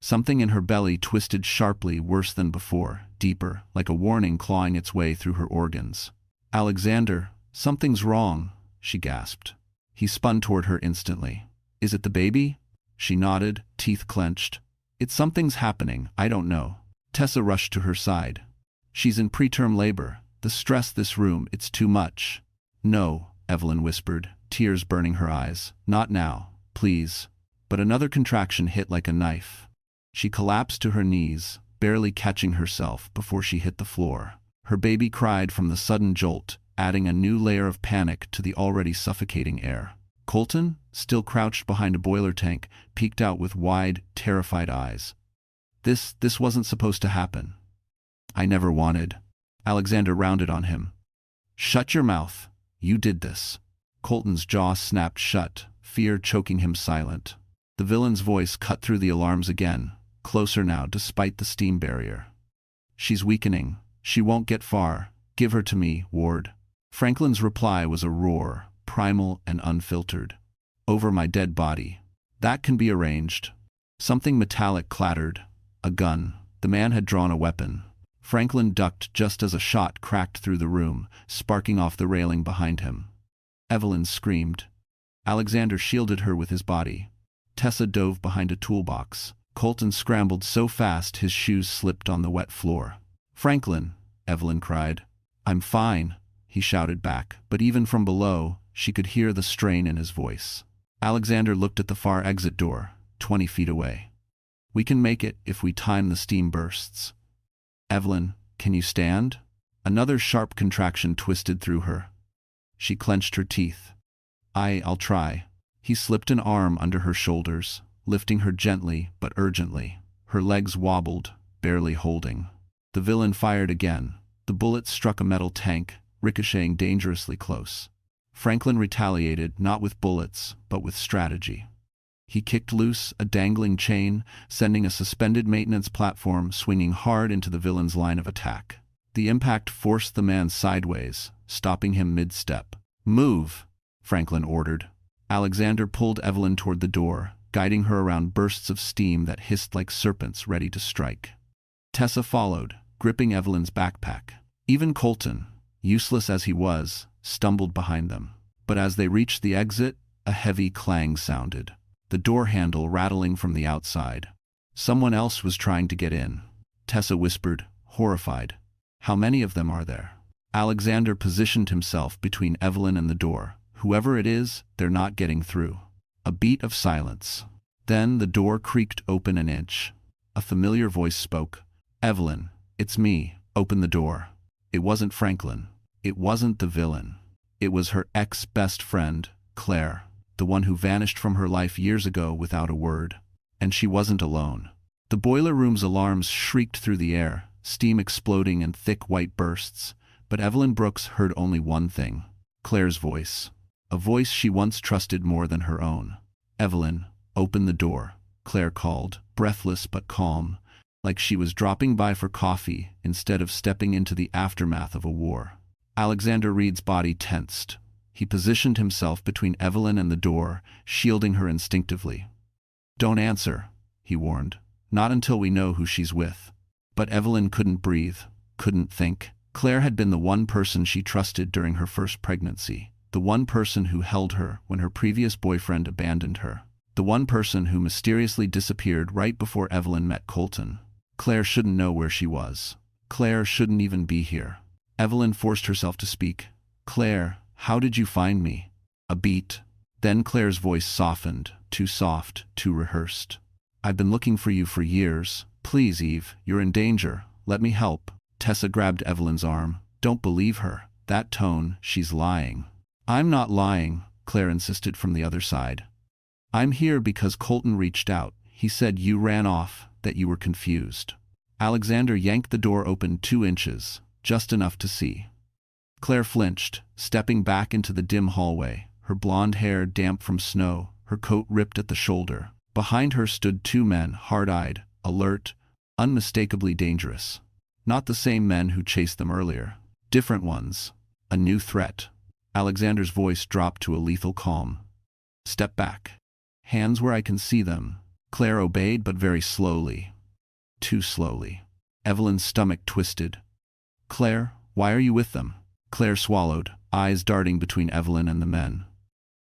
Something in her belly twisted sharply, worse than before, deeper, like a warning clawing its way through her organs. "Alexander, something's wrong," she gasped. He spun toward her instantly. "Is it the baby?" She nodded, teeth clenched. "It's something's happening, I don't know." Tessa rushed to her side. "She's in preterm labor. The stress this room, it's too much." "No," Evelyn whispered, tears burning her eyes. "Not now, please." But another contraction hit like a knife. She collapsed to her knees, barely catching herself before she hit the floor. Her baby cried from the sudden jolt, adding a new layer of panic to the already suffocating air. Colton, still crouched behind a boiler tank, peeked out with wide, terrified eyes. This wasn't supposed to happen." "I never wanted." Alexander rounded on him. "Shut your mouth. You did this." Colton's jaw snapped shut, fear choking him silent. The villain's voice cut through the alarms again, closer now despite the steam barrier. "She's weakening. She won't get far. Give her to me, Ward." Franklin's reply was a roar, primal and unfiltered. "Over my dead body." "That can be arranged." Something metallic clattered. A gun. The man had drawn a weapon. Franklin ducked just as a shot cracked through the room, sparking off the railing behind him. Evelyn screamed. Alexander shielded her with his body. Tessa dove behind a toolbox. Colton scrambled so fast his shoes slipped on the wet floor. "Franklin," Evelyn cried. "I'm fine," he shouted back, but even from below, she could hear the strain in his voice. Alexander looked at the far exit door, 20 feet away. "We can make it if we time the steam bursts." "Evelyn, can you stand?" Another sharp contraction twisted through her. She clenched her teeth. I'll try." He slipped an arm under her shoulders, lifting her gently but urgently. Her legs wobbled, barely holding. The villain fired again. The bullet struck a metal tank, ricocheting dangerously close. Franklin retaliated, not with bullets, but with strategy. He kicked loose a dangling chain, sending a suspended maintenance platform swinging hard into the villain's line of attack. The impact forced the man sideways, stopping him mid-step. "Move," Franklin ordered. Alexander pulled Evelyn toward the door, guiding her around bursts of steam that hissed like serpents ready to strike. Tessa followed, gripping Evelyn's backpack. Even Colton, useless as he was, stumbled behind them. But as they reached the exit, a heavy clang sounded. The door handle rattling from the outside. Someone else was trying to get in. Tessa whispered, horrified. "How many of them are there?" Alexander positioned himself between Evelyn and the door. "Whoever it is, they're not getting through." A beat of silence. Then the door creaked open an inch. A familiar voice spoke. "Evelyn, it's me. Open the door." It wasn't Franklin. It wasn't the villain. It was her ex-best friend, Claire. The one who vanished from her life years ago without a word. And she wasn't alone. The boiler room's alarms shrieked through the air, steam exploding in thick white bursts, but Evelyn Brooks heard only one thing. Claire's voice. A voice she once trusted more than her own. "Evelyn, open the door," Claire called, breathless but calm, like she was dropping by for coffee instead of stepping into the aftermath of a war. Alexander Reed's body tensed. He positioned himself between Evelyn and the door, shielding her instinctively. "Don't answer," he warned. "Not until we know who she's with." But Evelyn couldn't breathe, couldn't think. Claire had been the one person she trusted during her first pregnancy, the one person who held her when her previous boyfriend abandoned her, the one person who mysteriously disappeared right before Evelyn met Colton. Claire shouldn't know where she was. Claire shouldn't even be here. Evelyn forced herself to speak. "Claire, how did you find me?" A beat. Then Claire's voice softened, too soft, too rehearsed. "I've been looking for you for years. Please, Eve, you're in danger. Let me help." Tessa grabbed Evelyn's arm. "Don't believe her. That tone, she's lying." "I'm not lying," Claire insisted from the other side. I'm here because Colton reached out. He said you ran off, that you were confused. Alexander yanked the door open 2 inches, just enough to see. Claire flinched, stepping back into the dim hallway, her blonde hair damp from snow, her coat ripped at the shoulder. Behind her stood 2 men, hard-eyed, alert, unmistakably dangerous. Not the same men who chased them earlier. Different ones. A new threat. Alexander's voice dropped to a lethal calm. Step back. Hands where I can see them. Claire obeyed, but very slowly. Too slowly. Evelyn's stomach twisted. Claire, why are you with them? Claire swallowed, eyes darting between Evelyn and the men.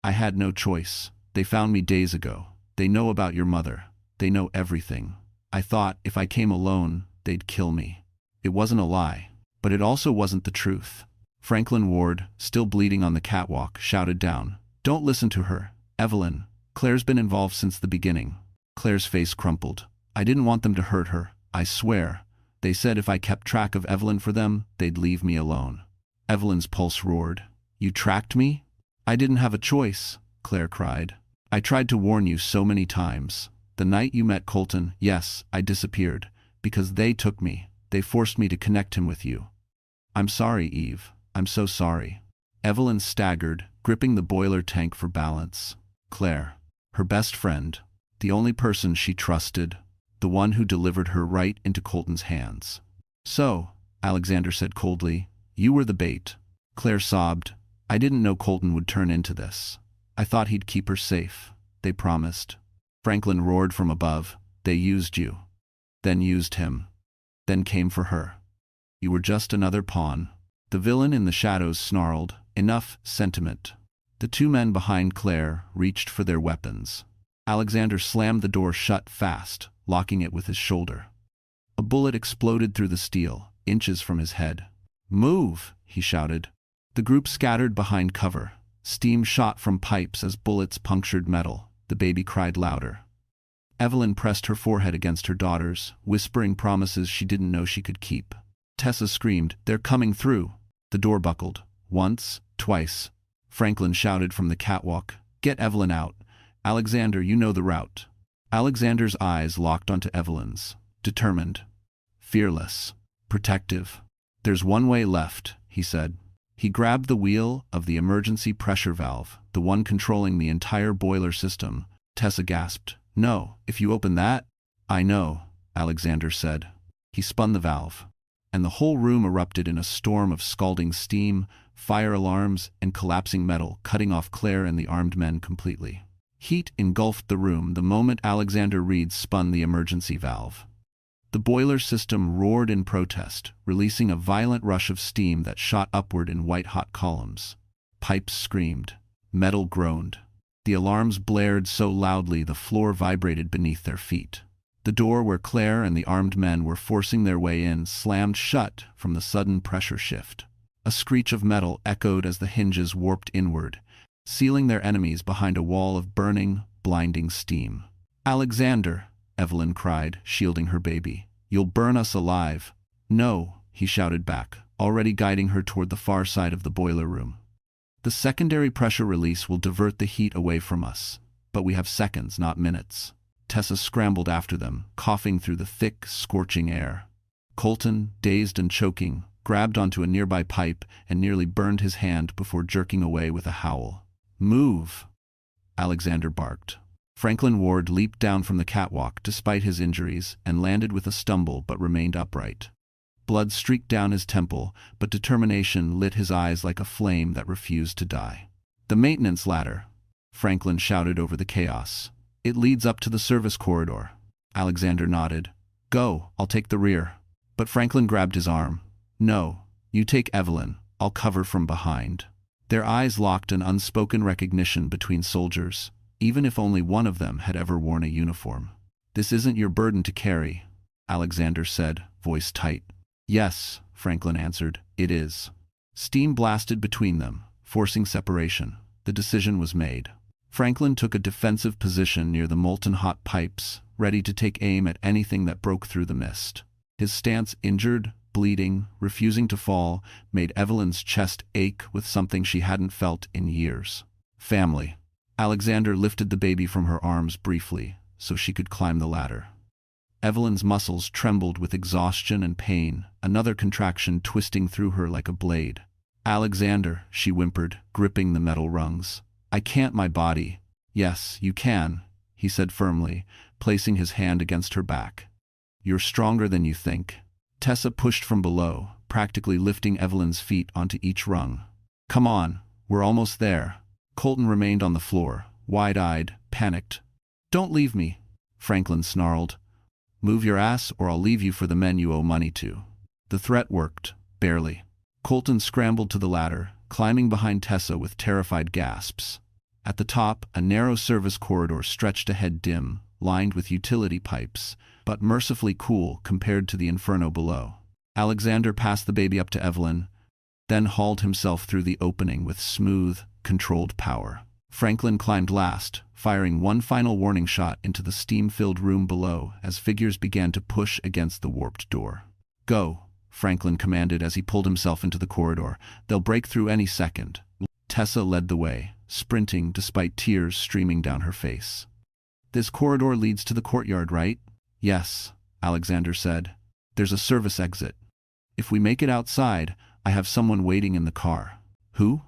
I had no choice. They found me days ago. They know about your mother. They know everything. I thought if I came alone, they'd kill me. It wasn't a lie, but it also wasn't the truth. Franklin Ward, still bleeding on the catwalk, shouted down. Don't listen to her, Evelyn. Claire's been involved since the beginning. Claire's face crumpled. I didn't want them to hurt her, I swear. They said if I kept track of Evelyn for them, they'd leave me alone. Evelyn's pulse roared. You tracked me? I didn't have a choice, Claire cried. I tried to warn you so many times. The night you met Colton, yes, I disappeared. Because they took me. They forced me to connect him with you. I'm sorry, Eve. I'm so sorry. Evelyn staggered, gripping the boiler tank for balance. Claire, her best friend, the only person she trusted, the one who delivered her right into Colton's hands. So, Alexander said coldly, you were the bait. Claire sobbed. I didn't know Colton would turn into this. I thought he'd keep her safe. They promised. Franklin roared from above. They used you. Then used him. Then came for her. You were just another pawn. The villain in the shadows snarled. Enough sentiment. The 2 men behind Claire reached for their weapons. Alexander slammed the door shut fast, locking it with his shoulder. A bullet exploded through the steel, inches from his head. Move, he shouted. The group scattered behind cover. Steam shot from pipes as bullets punctured metal. The baby cried louder. Evelyn pressed her forehead against her daughter's, whispering promises she didn't know she could keep. Tessa screamed, they're coming through. The door buckled. Once, twice. Franklin shouted from the catwalk, get Evelyn out. Alexander, you know the route. Alexander's eyes locked onto Evelyn's. Determined. Fearless. Protective. There's one way left, he said. He grabbed the wheel of the emergency pressure valve, the one controlling the entire boiler system. Tessa gasped. No, if you open that. I know, Alexander said. He spun the valve, and the whole room erupted in a storm of scalding steam, fire alarms, and collapsing metal, cutting off Claire and the armed men completely. Heat engulfed the room the moment Alexander Reed spun the emergency valve. The boiler system roared in protest, releasing a violent rush of steam that shot upward in white-hot columns. Pipes screamed. Metal groaned. The alarms blared so loudly the floor vibrated beneath their feet. The door where Claire and the armed men were forcing their way in slammed shut from the sudden pressure shift. A screech of metal echoed as the hinges warped inward, sealing their enemies behind a wall of burning, blinding steam. Alexander, Evelyn cried, shielding her baby. You'll burn us alive. No, he shouted back, already guiding her toward the far side of the boiler room. The secondary pressure release will divert the heat away from us, but we have seconds, not minutes. Tessa scrambled after them, coughing through the thick, scorching air. Colton, dazed and choking, grabbed onto a nearby pipe and nearly burned his hand before jerking away with a howl. Move, Alexander barked. Franklin Ward leaped down from the catwalk despite his injuries and landed with a stumble but remained upright. Blood streaked down his temple, but determination lit his eyes like a flame that refused to die. The maintenance ladder, Franklin shouted over the chaos. It leads up to the service corridor. Alexander nodded. Go, I'll take the rear. But Franklin grabbed his arm. No, you take Evelyn. I'll cover from behind. Their eyes locked an unspoken recognition between soldiers, even if only one of them had ever worn a uniform. This isn't your burden to carry, Alexander said, voice tight. Yes, Franklin answered, it is. Steam blasted between them, forcing separation. The decision was made. Franklin took a defensive position near the molten-hot pipes, ready to take aim at anything that broke through the mist. His stance, injured, bleeding, refusing to fall, made Evelyn's chest ache with something she hadn't felt in years. Family. Alexander lifted the baby from her arms briefly, so she could climb the ladder. Evelyn's muscles trembled with exhaustion and pain, another contraction twisting through her like a blade. "Alexander," she whimpered, gripping the metal rungs. "I can't, my body." "Yes, you can," he said firmly, placing his hand against her back. "You're stronger than you think." Tessa pushed from below, practically lifting Evelyn's feet onto each rung. "Come on, we're almost there." Colton remained on the floor, wide-eyed, panicked. "Don't leave me," Franklin snarled. "Move your ass or I'll leave you for the men you owe money to." The threat worked, barely. Colton scrambled to the ladder, climbing behind Tessa with terrified gasps. At the top, a narrow service corridor stretched ahead, dim, lined with utility pipes, but mercifully cool compared to the inferno below. Alexander passed the baby up to Evelyn, then hauled himself through the opening with smooth, controlled power. Franklin climbed last, firing one final warning shot into the steam-filled room below as figures began to push against the warped door. "Go," Franklin commanded as he pulled himself into the corridor. "They'll break through any second." Tessa led the way, sprinting despite tears streaming down her face. "This corridor leads to the courtyard, right?" "Yes," Alexander said. "There's a service exit. If we make it outside, I have someone waiting in the car." "Who?"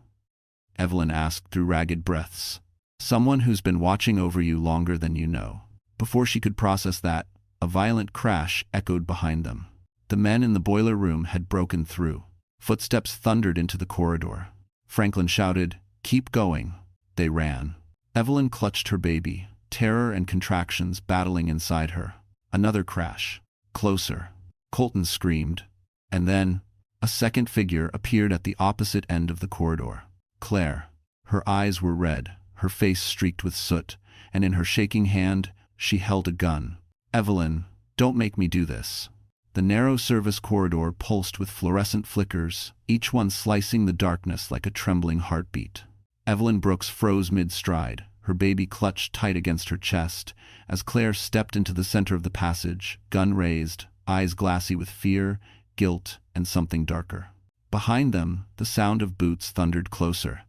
Evelyn asked through ragged breaths. "Someone who's been watching over you longer than you know." Before she could process that, a violent crash echoed behind them. The men in the boiler room had broken through. Footsteps thundered into the corridor. Franklin shouted, "Keep going." They ran. Evelyn clutched her baby, terror and contractions battling inside her. Another crash. Closer. Colton screamed. And then, a second figure appeared at the opposite end of the corridor. Claire. Her eyes were red, her face streaked with soot, and in her shaking hand, she held a gun. "Evelyn, don't make me do this." The narrow service corridor pulsed with fluorescent flickers, each one slicing the darkness like a trembling heartbeat. Evelyn Brooks froze mid-stride, her baby clutched tight against her chest, as Claire stepped into the center of the passage, gun raised, eyes glassy with fear, guilt, and something darker. Behind them, the sound of boots thundered closer.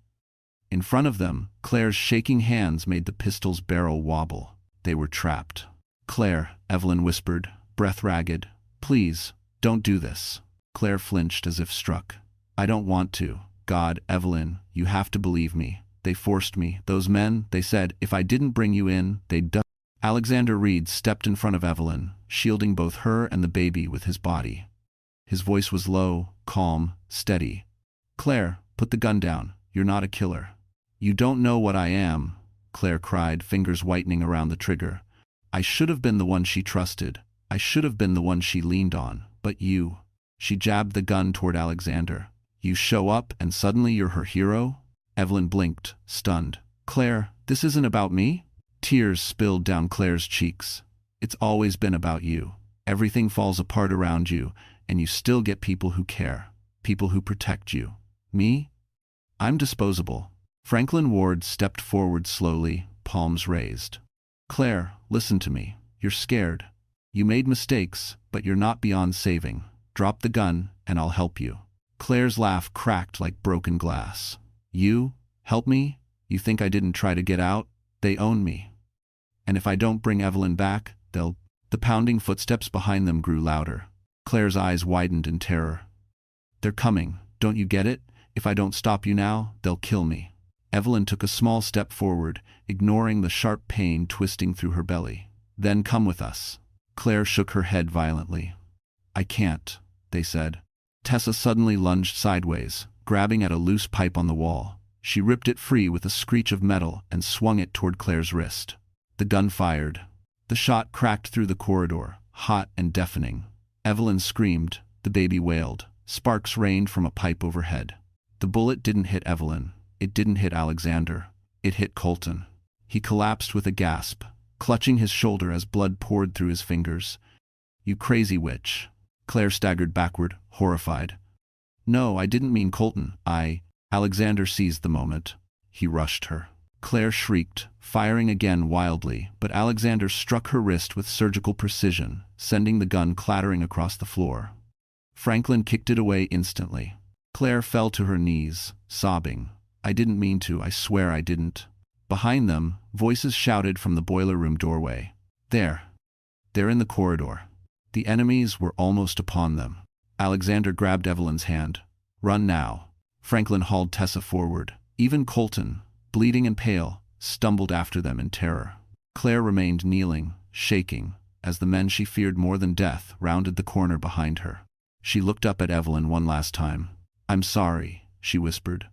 In front of them, Claire's shaking hands made the pistol's barrel wobble. They were trapped. "Claire," Evelyn whispered, breath ragged, "please, don't do this." Claire flinched as if struck. "I don't want to. God, Evelyn, you have to believe me. They forced me. Those men, they said, if I didn't bring you in, they'd die." Alexander Reed stepped in front of Evelyn, shielding both her and the baby with his body. His voice was low, calm, steady. "Claire, put the gun down. You're not a killer." "You don't know what I am," Claire cried, fingers whitening around the trigger. "I should have been the one she trusted. I should have been the one she leaned on. But you." She jabbed the gun toward Alexander. "You show up and suddenly you're her hero?" Evelyn blinked, stunned. "Claire, this isn't about me?" Tears spilled down Claire's cheeks. "It's always been about you. Everything falls apart around you, and you still get people who care, people who protect you. Me? I'm disposable." Franklin Ward stepped forward slowly, palms raised. "Claire, listen to me. You're scared. You made mistakes, but you're not beyond saving. Drop the gun, and I'll help you." Claire's laugh cracked like broken glass. "You? Help me? You think I didn't try to get out? They own me. And if I don't bring Evelyn back, they'll—" The pounding footsteps behind them grew louder. Claire's eyes widened in terror. "They're coming. Don't you get it? If I don't stop you now, they'll kill me." Evelyn took a small step forward, ignoring the sharp pain twisting through her belly. "Then come with us." Claire shook her head violently. "I can't," they said. Tessa suddenly lunged sideways, grabbing at a loose pipe on the wall. She ripped it free with a screech of metal and swung it toward Claire's wrist. The gun fired. The shot cracked through the corridor, hot and deafening. Evelyn screamed. The baby wailed. Sparks rained from a pipe overhead. The bullet didn't hit Evelyn. It didn't hit Alexander. It hit Colton. He collapsed with a gasp, clutching his shoulder as blood poured through his fingers. "You crazy witch." Claire staggered backward, horrified. "No, I didn't mean Colton. Alexander seized the moment. He rushed her. Claire shrieked, firing again wildly, but Alexander struck her wrist with surgical precision, sending the gun clattering across the floor. Franklin kicked it away instantly. Claire fell to her knees, sobbing. I didn't mean to, I swear I didn't. Behind them, voices shouted from the boiler room doorway. There. They're in the corridor. The enemies were almost upon them. Alexander grabbed Evelyn's hand. Run now. Franklin hauled Tessa forward. Even Colton, bleeding and pale, stumbled after them in terror. Claire remained kneeling, shaking, as the men she feared more than death rounded the corner behind her. She looked up at Evelyn one last time. I'm sorry, she whispered.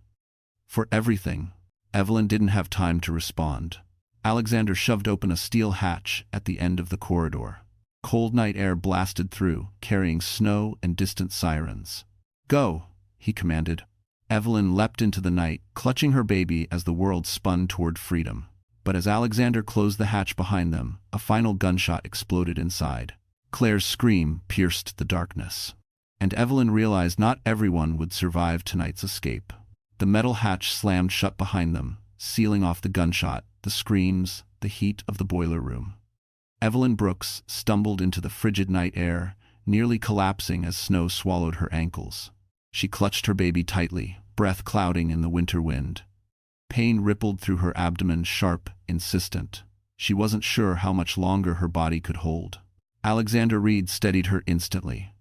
For everything. Evelyn didn't have time to respond. Alexander shoved open a steel hatch at the end of the corridor. Cold night air blasted through, carrying snow and distant sirens. Go, he commanded. Evelyn leapt into the night, clutching her baby as the world spun toward freedom. But as Alexander closed the hatch behind them, a final gunshot exploded inside. Claire's scream pierced the darkness. And Evelyn realized not everyone would survive tonight's escape. The metal hatch slammed shut behind them, sealing off the gunshot, the screams, the heat of the boiler room. Evelyn Brooks stumbled into the frigid night air, nearly collapsing as snow swallowed her ankles. She clutched her baby tightly, breath clouding in the winter wind. Pain rippled through her abdomen, sharp, insistent. She wasn't sure how much longer her body could hold. Alexander Reed steadied her instantly.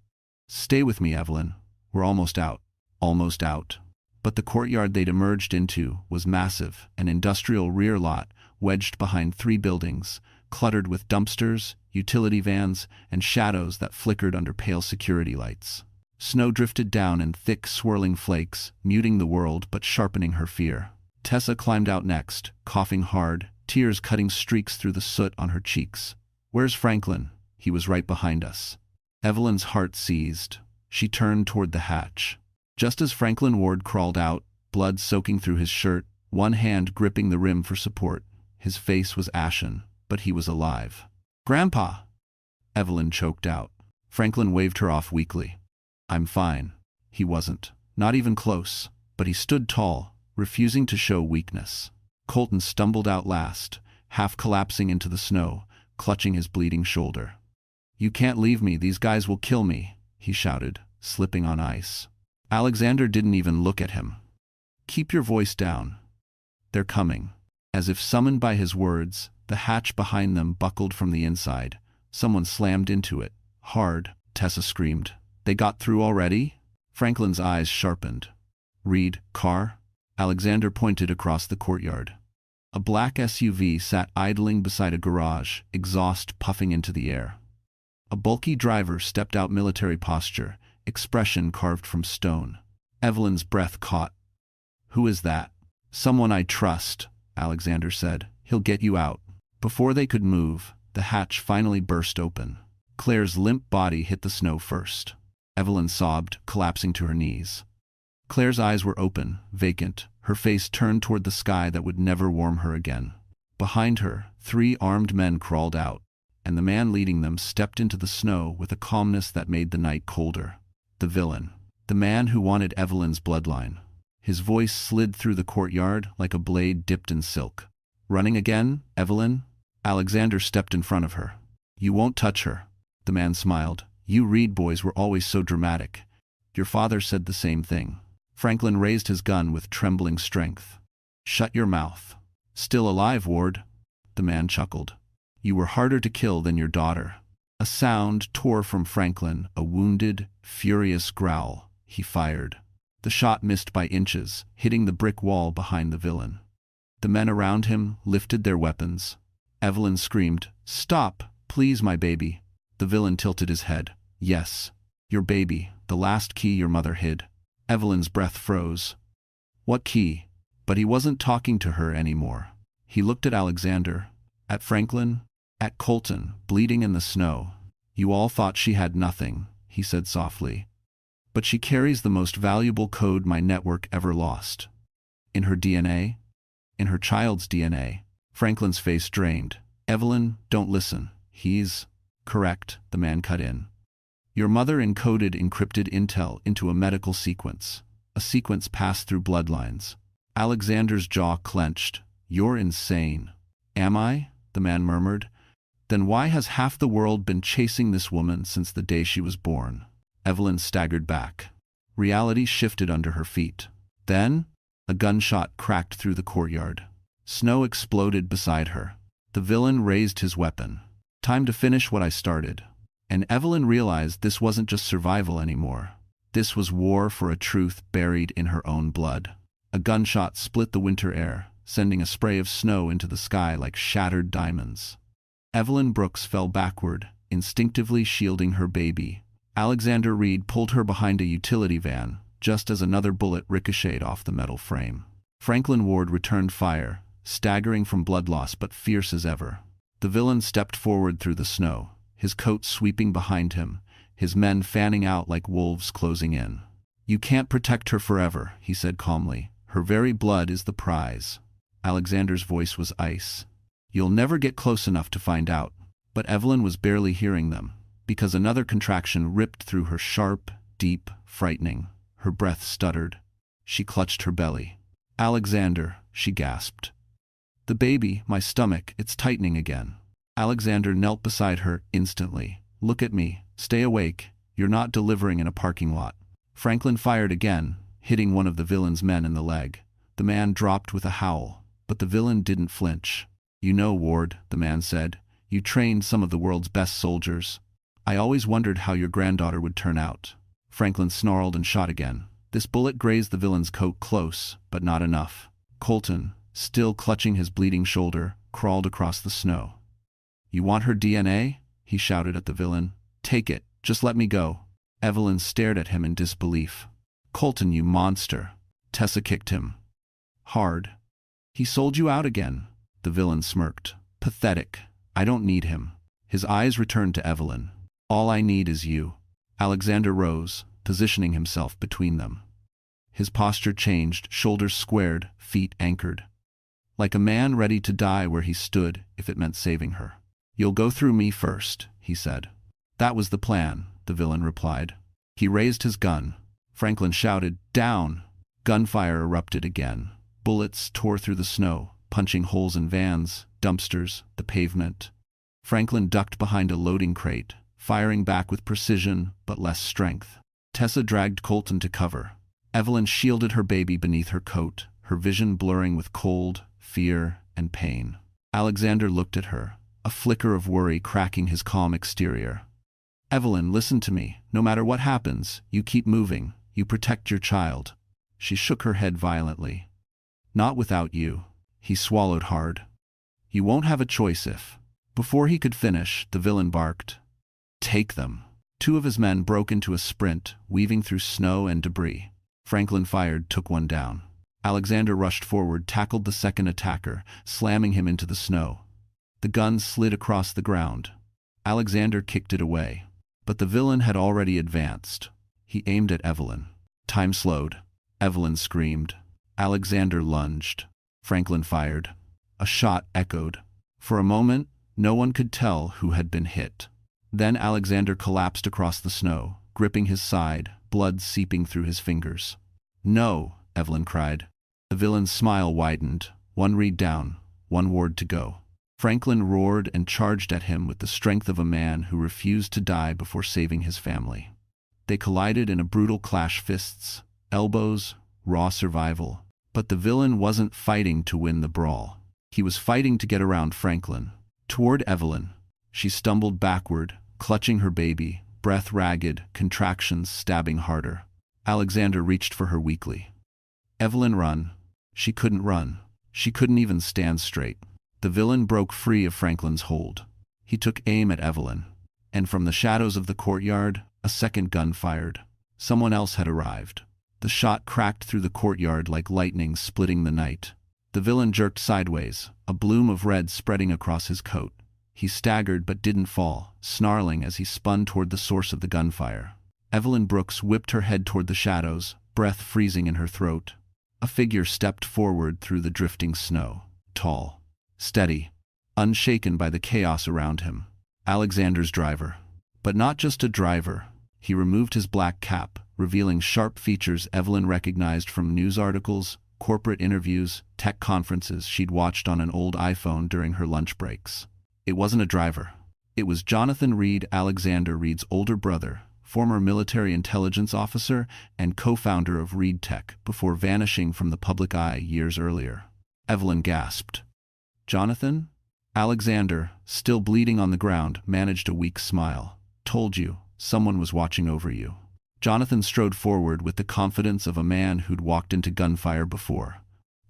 Stay with me, Evelyn. We're almost out. Almost out. But the courtyard they'd emerged into was massive, an industrial rear lot wedged behind 3 buildings, cluttered with dumpsters, utility vans, and shadows that flickered under pale security lights. Snow drifted down in thick, swirling flakes, muting the world but sharpening her fear. Tessa climbed out next, coughing hard, tears cutting streaks through the soot on her cheeks. Where's Franklin? He was right behind us. Evelyn's heart seized. She turned toward the hatch. Just as Franklin Ward crawled out, blood soaking through his shirt, one hand gripping the rim for support, his face was ashen, but he was alive. Grandpa! Evelyn choked out. Franklin waved her off weakly. I'm fine. He wasn't. Not even close. But he stood tall, refusing to show weakness. Colton stumbled out last, half collapsing into the snow, clutching his bleeding shoulder. You can't leave me, these guys will kill me, he shouted, slipping on ice. Alexander didn't even look at him. Keep your voice down. They're coming. As if summoned by his words, the hatch behind them buckled from the inside. Someone slammed into it. Hard, Tessa screamed. They got through already? Franklin's eyes sharpened. Reed, car? Alexander pointed across the courtyard. A black SUV sat idling beside a garage, exhaust puffing into the air. A bulky driver stepped out, military posture, expression carved from stone. Evelyn's breath caught. Who is that? Someone I trust, Alexander said. He'll get you out. Before they could move, the hatch finally burst open. Claire's limp body hit the snow first. Evelyn sobbed, collapsing to her knees. Claire's eyes were open, vacant, her face turned toward the sky that would never warm her again. Behind her, 3 armed men crawled out, and the man leading them stepped into the snow with a calmness that made the night colder. The villain. The man who wanted Evelyn's bloodline. His voice slid through the courtyard like a blade dipped in silk. Running again, Evelyn? Alexander stepped in front of her. You won't touch her. The man smiled. You Reed boys were always so dramatic. Your father said the same thing. Franklin raised his gun with trembling strength. Shut your mouth. Still alive, Ward? The man chuckled. You were harder to kill than your daughter. A sound tore from Franklin, a wounded, furious growl. He fired. The shot missed by inches, hitting the brick wall behind the villain. The men around him lifted their weapons. Evelyn screamed, Stop, please, my baby. The villain tilted his head. Yes, your baby, the last key your mother hid. Evelyn's breath froze. What key? But he wasn't talking to her anymore. He looked at Alexander, at Franklin, at Colton, bleeding in the snow. You all thought she had nothing, he said softly. But she carries the most valuable code my network ever lost. In her DNA? In her child's DNA. Franklin's face drained. Evelyn, don't listen. He's correct, the man cut in. Your mother encoded encrypted intel into a medical sequence. A sequence passed through bloodlines. Alexander's jaw clenched. You're insane. Am I? The man murmured. Then why has half the world been chasing this woman since the day she was born? Evelyn staggered back. Reality shifted under her feet. Then, A gunshot cracked through the courtyard. Snow exploded beside her. The villain raised his weapon. Time to finish what I started. And Evelyn realized this wasn't just survival anymore. This was war for a truth buried in her own blood. A gunshot split the winter air, sending a spray of snow into the sky like shattered diamonds. Evelyn Brooks fell backward, instinctively shielding her baby. Alexander Reed pulled her behind a utility van, just as another bullet ricocheted off the metal frame. Franklin Ward returned fire, staggering from blood loss but fierce as ever. The villain stepped forward through the snow, his coat sweeping behind him, his men fanning out like wolves closing in. "You can't protect her forever," he said calmly. "Her very blood is the prize." Alexander's voice was ice. "You'll never get close enough to find out." But Evelyn was barely hearing them, because another contraction ripped through her sharp, deep, frightening. Her breath stuttered. She clutched her belly. "Alexander," she gasped. "The baby, my stomach, it's tightening again." Alexander knelt beside her instantly. "Look at me. Stay awake. You're not delivering in a parking lot." Franklin fired again, hitting one of the villain's men in the leg. The man dropped with a howl, but the villain didn't flinch. "You know, Ward," the man said, "you trained some of the world's best soldiers. I always wondered how your granddaughter would turn out." Franklin snarled and shot again. This bullet grazed the villain's coat close, but not enough. Colton, still clutching his bleeding shoulder, crawled across the snow. "You want her DNA?" he shouted at the villain. "Take it. Just let me go." Evelyn stared at him in disbelief. "Colton, you monster." Tessa kicked him. Hard. "He sold you out again." The villain smirked. "Pathetic. I don't need him." His eyes returned to Evelyn. "All I need is you." Alexander rose, positioning himself between them. His posture changed, shoulders squared, feet anchored. Like a man ready to die where he stood if it meant saving her. "You'll go through me first," he said. "That was the plan," the villain replied. He raised his gun. Franklin shouted, "Down!" Gunfire erupted again. Bullets tore through the snow, punching holes in vans, dumpsters, the pavement. Franklin ducked behind a loading crate, firing back with precision but less strength. Tessa dragged Colton to cover. Evelyn shielded her baby beneath her coat, her vision blurring with cold, fear, and pain. Alexander looked at her, a flicker of worry cracking his calm exterior. "Evelyn, listen to me. No matter what happens, you keep moving. You protect your child." She shook her head violently. "Not without you." He swallowed hard. "You won't have a choice if—" Before he could finish, the villain barked, "Take them." Two of his men broke into a sprint, weaving through snow and debris. Franklin fired, took one down. Alexander rushed forward, tackled the second attacker, slamming him into the snow. The gun slid across the ground. Alexander kicked it away. But the villain had already advanced. He aimed at Evelyn. Time slowed. Evelyn screamed. Alexander lunged. Franklin fired. A shot echoed. For a moment, no one could tell who had been hit. Then Alexander collapsed across the snow, gripping his side, blood seeping through his fingers. "No," Evelyn cried. The villain's smile widened. One reed down, one ward to go. Franklin roared and charged at him with the strength of a man who refused to die before saving his family. They collided in a brutal clash, fists, elbows, raw survival. But the villain wasn't fighting to win the brawl. He was fighting to get around Franklin. Toward Evelyn. She stumbled backward, clutching her baby, breath ragged, contractions stabbing harder. Alexander reached for her weakly. "Evelyn, run." She couldn't run. She couldn't even stand straight. The villain broke free of Franklin's hold. He took aim at Evelyn. And from the shadows of the courtyard, a second gun fired. Someone else had arrived. The shot cracked through the courtyard like lightning splitting the night. The villain jerked sideways, a bloom of red spreading across his coat. He staggered but didn't fall, snarling as he spun toward the source of the gunfire. Evelyn Brooks whipped her head toward the shadows, breath freezing in her throat. A figure stepped forward through the drifting snow. Tall, steady, unshaken by the chaos around him. Alexander's driver. But not just a driver. He removed his black cap, revealing sharp features Evelyn recognized from news articles, corporate interviews, tech conferences she'd watched on an old iPhone during her lunch breaks. It wasn't a driver. It was Jonathan Reed, Alexander Reed's older brother, former military intelligence officer and co-founder of Reed Tech, before vanishing from the public eye years earlier. Evelyn gasped. Jonathan? Alexander, still bleeding on the ground, managed a weak smile. Told you, someone was watching over you. Jonathan strode forward with the confidence of a man who'd walked into gunfire before.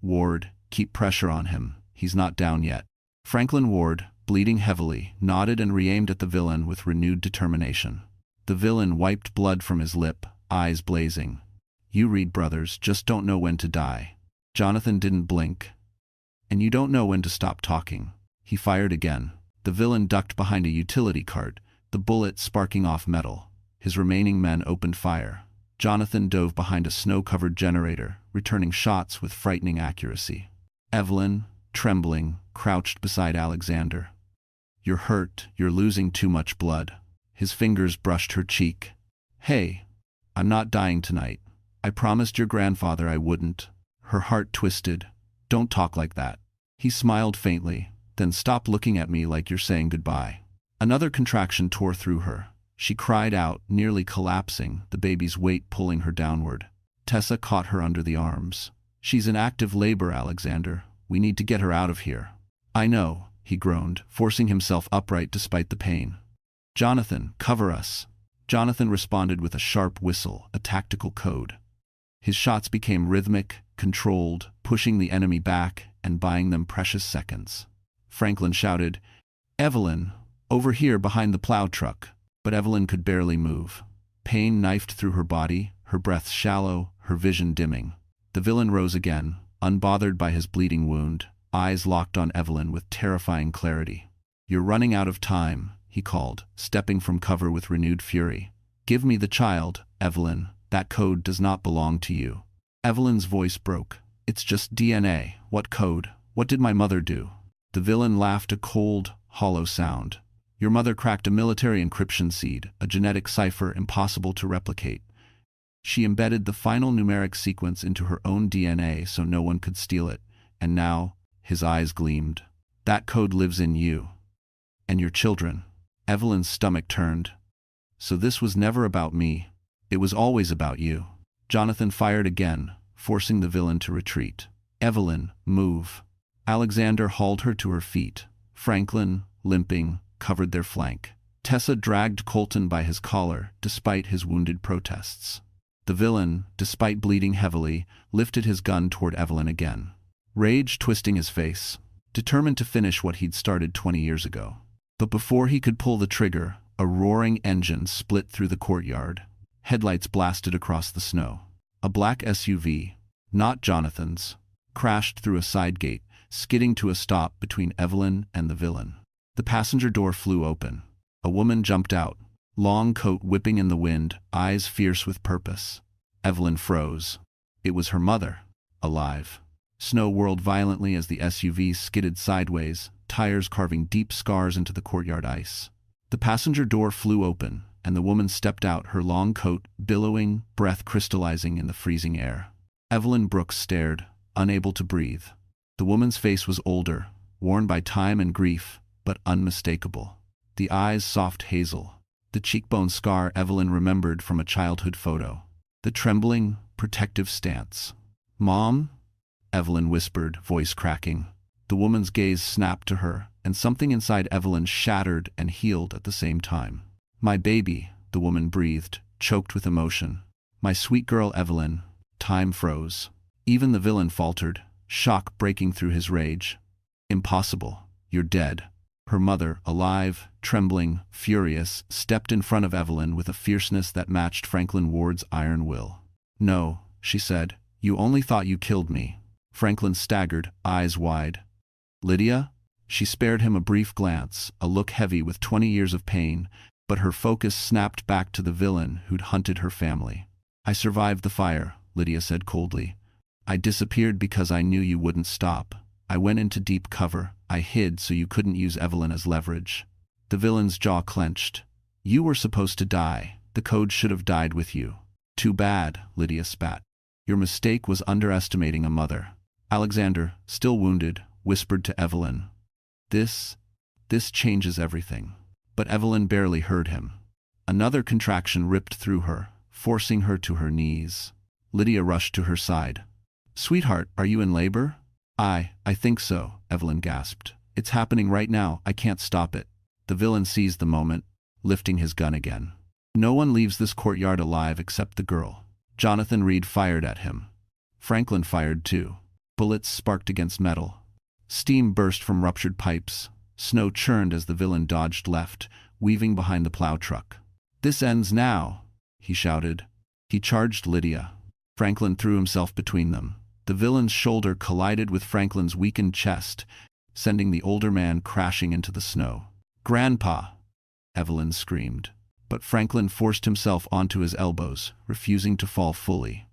Ward, keep pressure on him. He's not down yet. Franklin Ward, bleeding heavily, nodded and re-aimed at the villain with renewed determination. The villain wiped blood from his lip, eyes blazing. You Reed brothers just don't know when to die. Jonathan didn't blink. And you don't know when to stop talking. He fired again. The villain ducked behind a utility cart, the bullet sparking off metal. His remaining men opened fire. Jonathan dove behind a snow-covered generator, returning shots with frightening accuracy. Evelyn, trembling, crouched beside Alexander. You're hurt, you're losing too much blood. His fingers brushed her cheek. Hey, I'm not dying tonight. I promised your grandfather I wouldn't. Her heart twisted. Don't talk like that. He smiled faintly. Then stop looking at me like you're saying goodbye. Another contraction tore through her. She cried out, nearly collapsing, the baby's weight pulling her downward. Tessa caught her under the arms. She's in active labor, Alexander. We need to get her out of here. I know, he groaned, forcing himself upright despite the pain. Jonathan, cover us. Jonathan responded with a sharp whistle, a tactical code. His shots became rhythmic, controlled, pushing the enemy back and buying them precious seconds. Franklin shouted, Evelyn, over here behind the plow truck. But Evelyn could barely move. Pain knifed through her body, her breath shallow, her vision dimming. The villain rose again, unbothered by his bleeding wound, eyes locked on Evelyn with terrifying clarity. You're running out of time, he called, stepping from cover with renewed fury. Give me the child, Evelyn. That code does not belong to you. Evelyn's voice broke. It's just DNA. What code? What did my mother do? The villain laughed a cold, hollow sound. Your mother cracked a military encryption seed, a genetic cipher impossible to replicate. She embedded the final numeric sequence into her own DNA so no one could steal it, and now, his eyes gleamed. That code lives in you. And your children. Evelyn's stomach turned. So this was never about me. It was always about you. Jonathan fired again, forcing the villain to retreat. Evelyn, move. Alexander hauled her to her feet. Franklin, limping, covered their flank. Tessa dragged Colton by his collar, despite his wounded protests. The villain, despite bleeding heavily, lifted his gun toward Evelyn again. Rage twisting his face, determined to finish what he'd started 20 years ago. But before he could pull the trigger, a roaring engine split through the courtyard. Headlights blasted across the snow. A black SUV, not Jonathan's, crashed through a side gate, skidding to a stop between Evelyn and the villain. The passenger door flew open. A woman jumped out, long coat whipping in the wind, eyes fierce with purpose. Evelyn froze. It was her mother, alive. Snow whirled violently as the SUV skidded sideways, tires carving deep scars into the courtyard ice. The passenger door flew open, and the woman stepped out, her long coat billowing, breath crystallizing in the freezing air. Evelyn Brooks stared, unable to breathe. The woman's face was older, worn by time and grief, but unmistakable. The eyes soft hazel, the cheekbone scar Evelyn remembered from a childhood photo. The trembling, protective stance. Mom? Evelyn whispered, voice cracking. The woman's gaze snapped to her, and something inside Evelyn shattered and healed at the same time. My baby, the woman breathed, choked with emotion. My sweet girl Evelyn. Time froze. Even the villain faltered, shock breaking through his rage. Impossible. You're dead. Her mother, alive, trembling, furious, stepped in front of Evelyn with a fierceness that matched Franklin Ward's iron will. No, she said, you only thought you killed me. Franklin staggered, eyes wide. Lydia? She spared him a brief glance, a look heavy with 20 years of pain, but her focus snapped back to the villain who'd hunted her family. I survived the fire, Lydia said coldly. I disappeared because I knew you wouldn't stop. I went into deep cover. I hid so you couldn't use Evelyn as leverage. The villain's jaw clenched. You were supposed to die. The code should have died with you. Too bad, Lydia spat. Your mistake was underestimating a mother. Alexander, still wounded, whispered to Evelyn. This changes everything. But Evelyn barely heard him. Another contraction ripped through her, forcing her to her knees. Lydia rushed to her side. "Sweetheart, are you in labor?" I think so," Evelyn gasped. "It's happening right now, I can't stop it." The villain seized the moment, lifting his gun again. No one leaves this courtyard alive except the girl. Jonathan Reed fired at him. Franklin fired too. Bullets sparked against metal. Steam burst from ruptured pipes. Snow churned as the villain dodged left, weaving behind the plow truck. "This ends now," he shouted. He charged Lydia. Franklin threw himself between them. The villain's shoulder collided with Franklin's weakened chest, sending the older man crashing into the snow. "Grandpa!" Evelyn screamed. But Franklin forced himself onto his elbows, refusing to fall fully.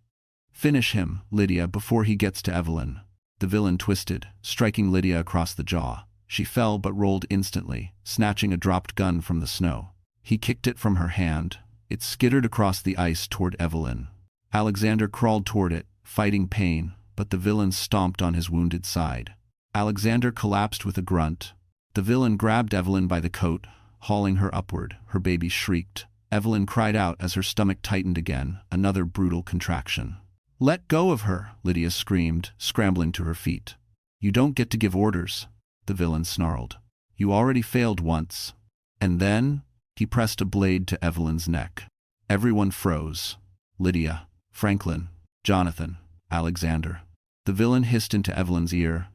"Finish him, Lydia, before he gets to Evelyn." The villain twisted, striking Lydia across the jaw. She fell but rolled instantly, snatching a dropped gun from the snow. He kicked it from her hand. It skittered across the ice toward Evelyn. Alexander crawled toward it, fighting pain, but the villain stomped on his wounded side. Alexander collapsed with a grunt. The villain grabbed Evelyn by the coat, hauling her upward. Her baby shrieked. Evelyn cried out as her stomach tightened again, another brutal contraction. "Let go of her," Lydia screamed, scrambling to her feet. "You don't get to give orders," the villain snarled. "You already failed once." And then, he pressed a blade to Evelyn's neck. Everyone froze. Lydia, Franklin, Jonathan, Alexander. The villain hissed into Evelyn's ear.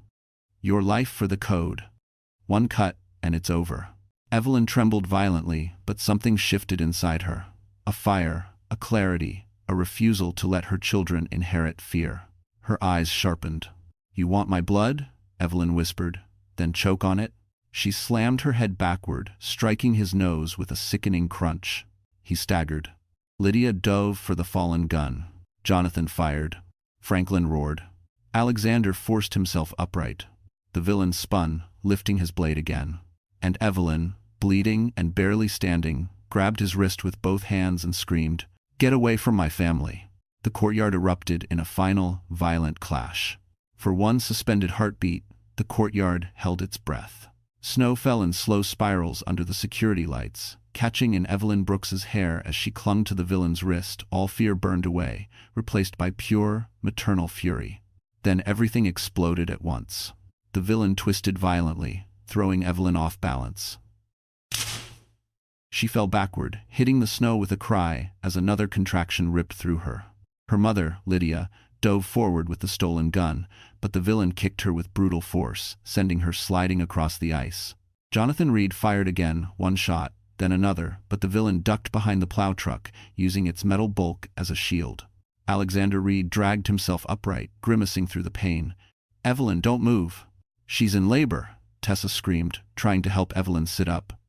"Your life for the code. One cut, and it's over." Evelyn trembled violently, but something shifted inside her. A fire, a clarity, a refusal to let her children inherit fear. Her eyes sharpened. "You want my blood?" Evelyn whispered. "Then choke on it." She slammed her head backward, striking his nose with a sickening crunch. He staggered. Lydia dove for the fallen gun. Jonathan fired. Franklin roared. Alexander forced himself upright. The villain spun, lifting his blade again. And Evelyn, bleeding and barely standing, grabbed his wrist with both hands and screamed, "Get away from my family." The courtyard erupted in a final, violent clash. For one suspended heartbeat, the courtyard held its breath. Snow fell in slow spirals under the security lights, catching in Evelyn Brooks's hair as she clung to the villain's wrist. All fear burned away, replaced by pure, maternal fury. Then everything exploded at once. The villain twisted violently, throwing Evelyn off balance. She fell backward, hitting the snow with a cry as another contraction ripped through her. Her mother, Lydia, dove forward with the stolen gun, but the villain kicked her with brutal force, sending her sliding across the ice. Jonathan Reed fired again, one shot, then another, but the villain ducked behind the plow truck, using its metal bulk as a shield. Alexander Reed dragged himself upright, grimacing through the pain. "Evelyn, don't move." "She's in labor," Tessa screamed, trying to help Evelyn sit up.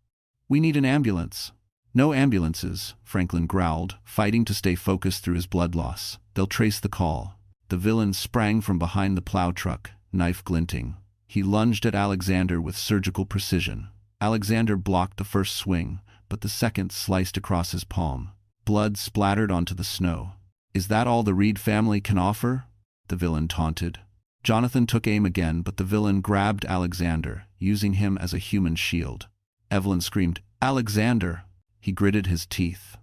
"We need an ambulance." "No ambulances," Franklin growled, fighting to stay focused through his blood loss. "They'll trace the call." The villain sprang from behind the plow truck, knife glinting. He lunged at Alexander with surgical precision. Alexander blocked the first swing, but the second sliced across his palm. Blood splattered onto the snow. "Is that all the Reed family can offer?" the villain taunted. Jonathan took aim again, but the villain grabbed Alexander, using him as a human shield. Evelyn screamed, "Alexander!" He gritted his teeth.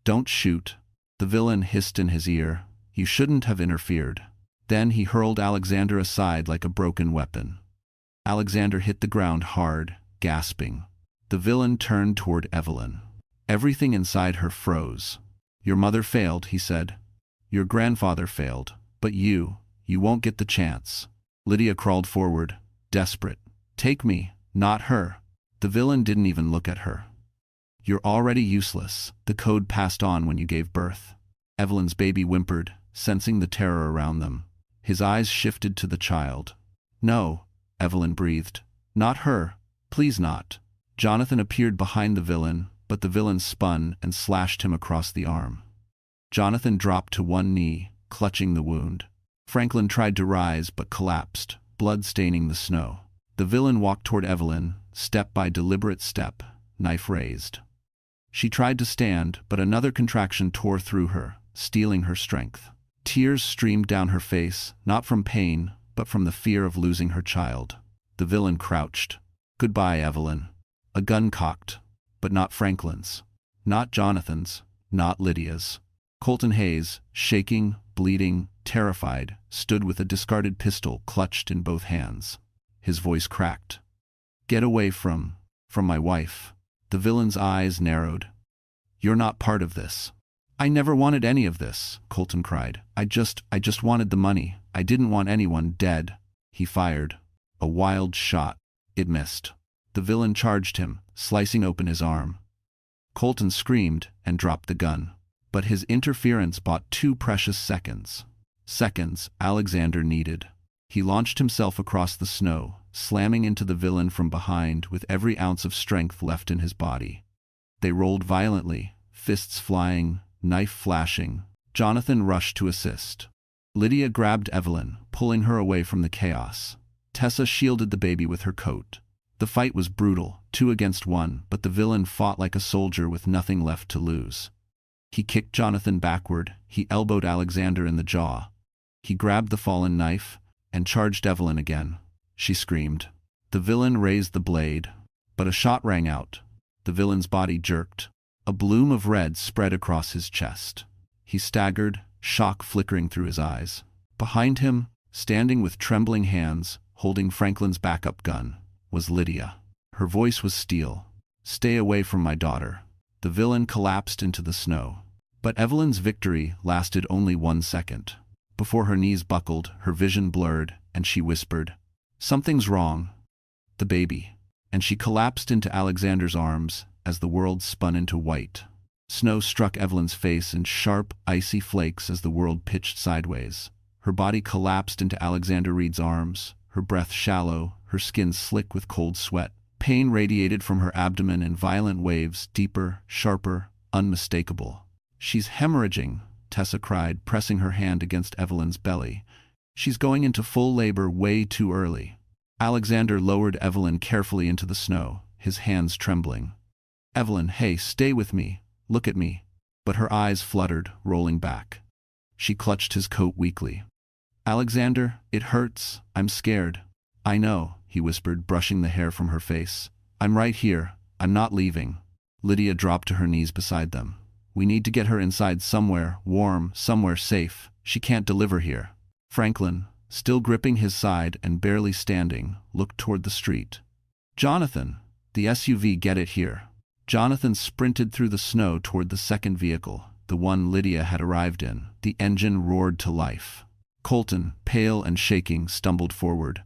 "Don't shoot." The villain hissed in his ear. "You shouldn't have interfered." Then he hurled Alexander aside like a broken weapon. Alexander hit the ground hard, gasping. The villain turned toward Evelyn. Everything inside her froze. "Your mother failed," he said. "Your grandfather failed. But you won't get the chance." Lydia crawled forward, desperate. "Take me, not her." The villain didn't even look at her. "You're already useless. The code passed on when you gave birth." Evelyn's baby whimpered, sensing the terror around them. His eyes shifted to the child. "No," Evelyn breathed. "Not her. Please not." Jonathan appeared behind the villain, but the villain spun and slashed him across the arm. Jonathan dropped to one knee, clutching the wound. Franklin tried to rise but collapsed, blood staining the snow. The villain walked toward Evelyn, step by deliberate step, knife raised. She tried to stand, but another contraction tore through her, stealing her strength. Tears streamed down her face, not from pain, but from the fear of losing her child. The villain crouched. "Goodbye, Evelyn." A gun cocked, but not Franklin's. Not Jonathan's, not Lydia's. Colton Hayes, shaking, bleeding, terrified, stood with a discarded pistol clutched in both hands. His voice cracked. "Get away from my wife." The villain's eyes narrowed. "You're not part of this." "I never wanted any of this," Colton cried. I just wanted the money. I didn't want anyone dead." He fired. A wild shot. It missed. The villain charged him, slicing open his arm. Colton screamed and dropped the gun. But his interference bought 2 precious seconds. Seconds Alexander needed. He launched himself across the snow, slamming into the villain from behind with every ounce of strength left in his body. They rolled violently, fists flying, knife flashing. Jonathan rushed to assist. Lydia grabbed Evelyn, pulling her away from the chaos. Tessa shielded the baby with her coat. The fight was brutal, 2 against 1, but the villain fought like a soldier with nothing left to lose. He kicked Jonathan backward, he elbowed Alexander in the jaw. He grabbed the fallen knife and charged Evelyn again. She screamed. The villain raised the blade, but a shot rang out. The villain's body jerked. A bloom of red spread across his chest. He staggered, shock flickering through his eyes. Behind him, standing with trembling hands, holding Franklin's backup gun, was Lydia. Her voice was steel. "Stay away from my daughter." The villain collapsed into the snow. But Evelyn's victory lasted only 1 second. Before her knees buckled, her vision blurred, and she whispered, "Something's wrong. The baby." And she collapsed into Alexander's arms as the world spun into white. Snow struck Evelyn's face in sharp, icy flakes as the world pitched sideways. Her body collapsed into Alexander Reed's arms, her breath shallow, her skin slick with cold sweat. Pain radiated from her abdomen in violent waves, deeper, sharper, unmistakable. "She's hemorrhaging," Tessa cried, pressing her hand against Evelyn's belly. "She's going into full labor way too early." Alexander lowered Evelyn carefully into the snow, his hands trembling. "Evelyn, hey, stay with me. Look at me." But her eyes fluttered, rolling back. She clutched his coat weakly. "Alexander, it hurts. I'm scared." "I know," he whispered, brushing the hair from her face. "I'm right here. I'm not leaving." Lydia dropped to her knees beside them. "We need to get her inside somewhere warm, somewhere safe. She can't deliver here." Franklin, still gripping his side and barely standing, looked toward the street. "Jonathan, the SUV, get it here." Jonathan sprinted through the snow toward the second vehicle, the one Lydia had arrived in. The engine roared to life. Colton, pale and shaking, stumbled forward.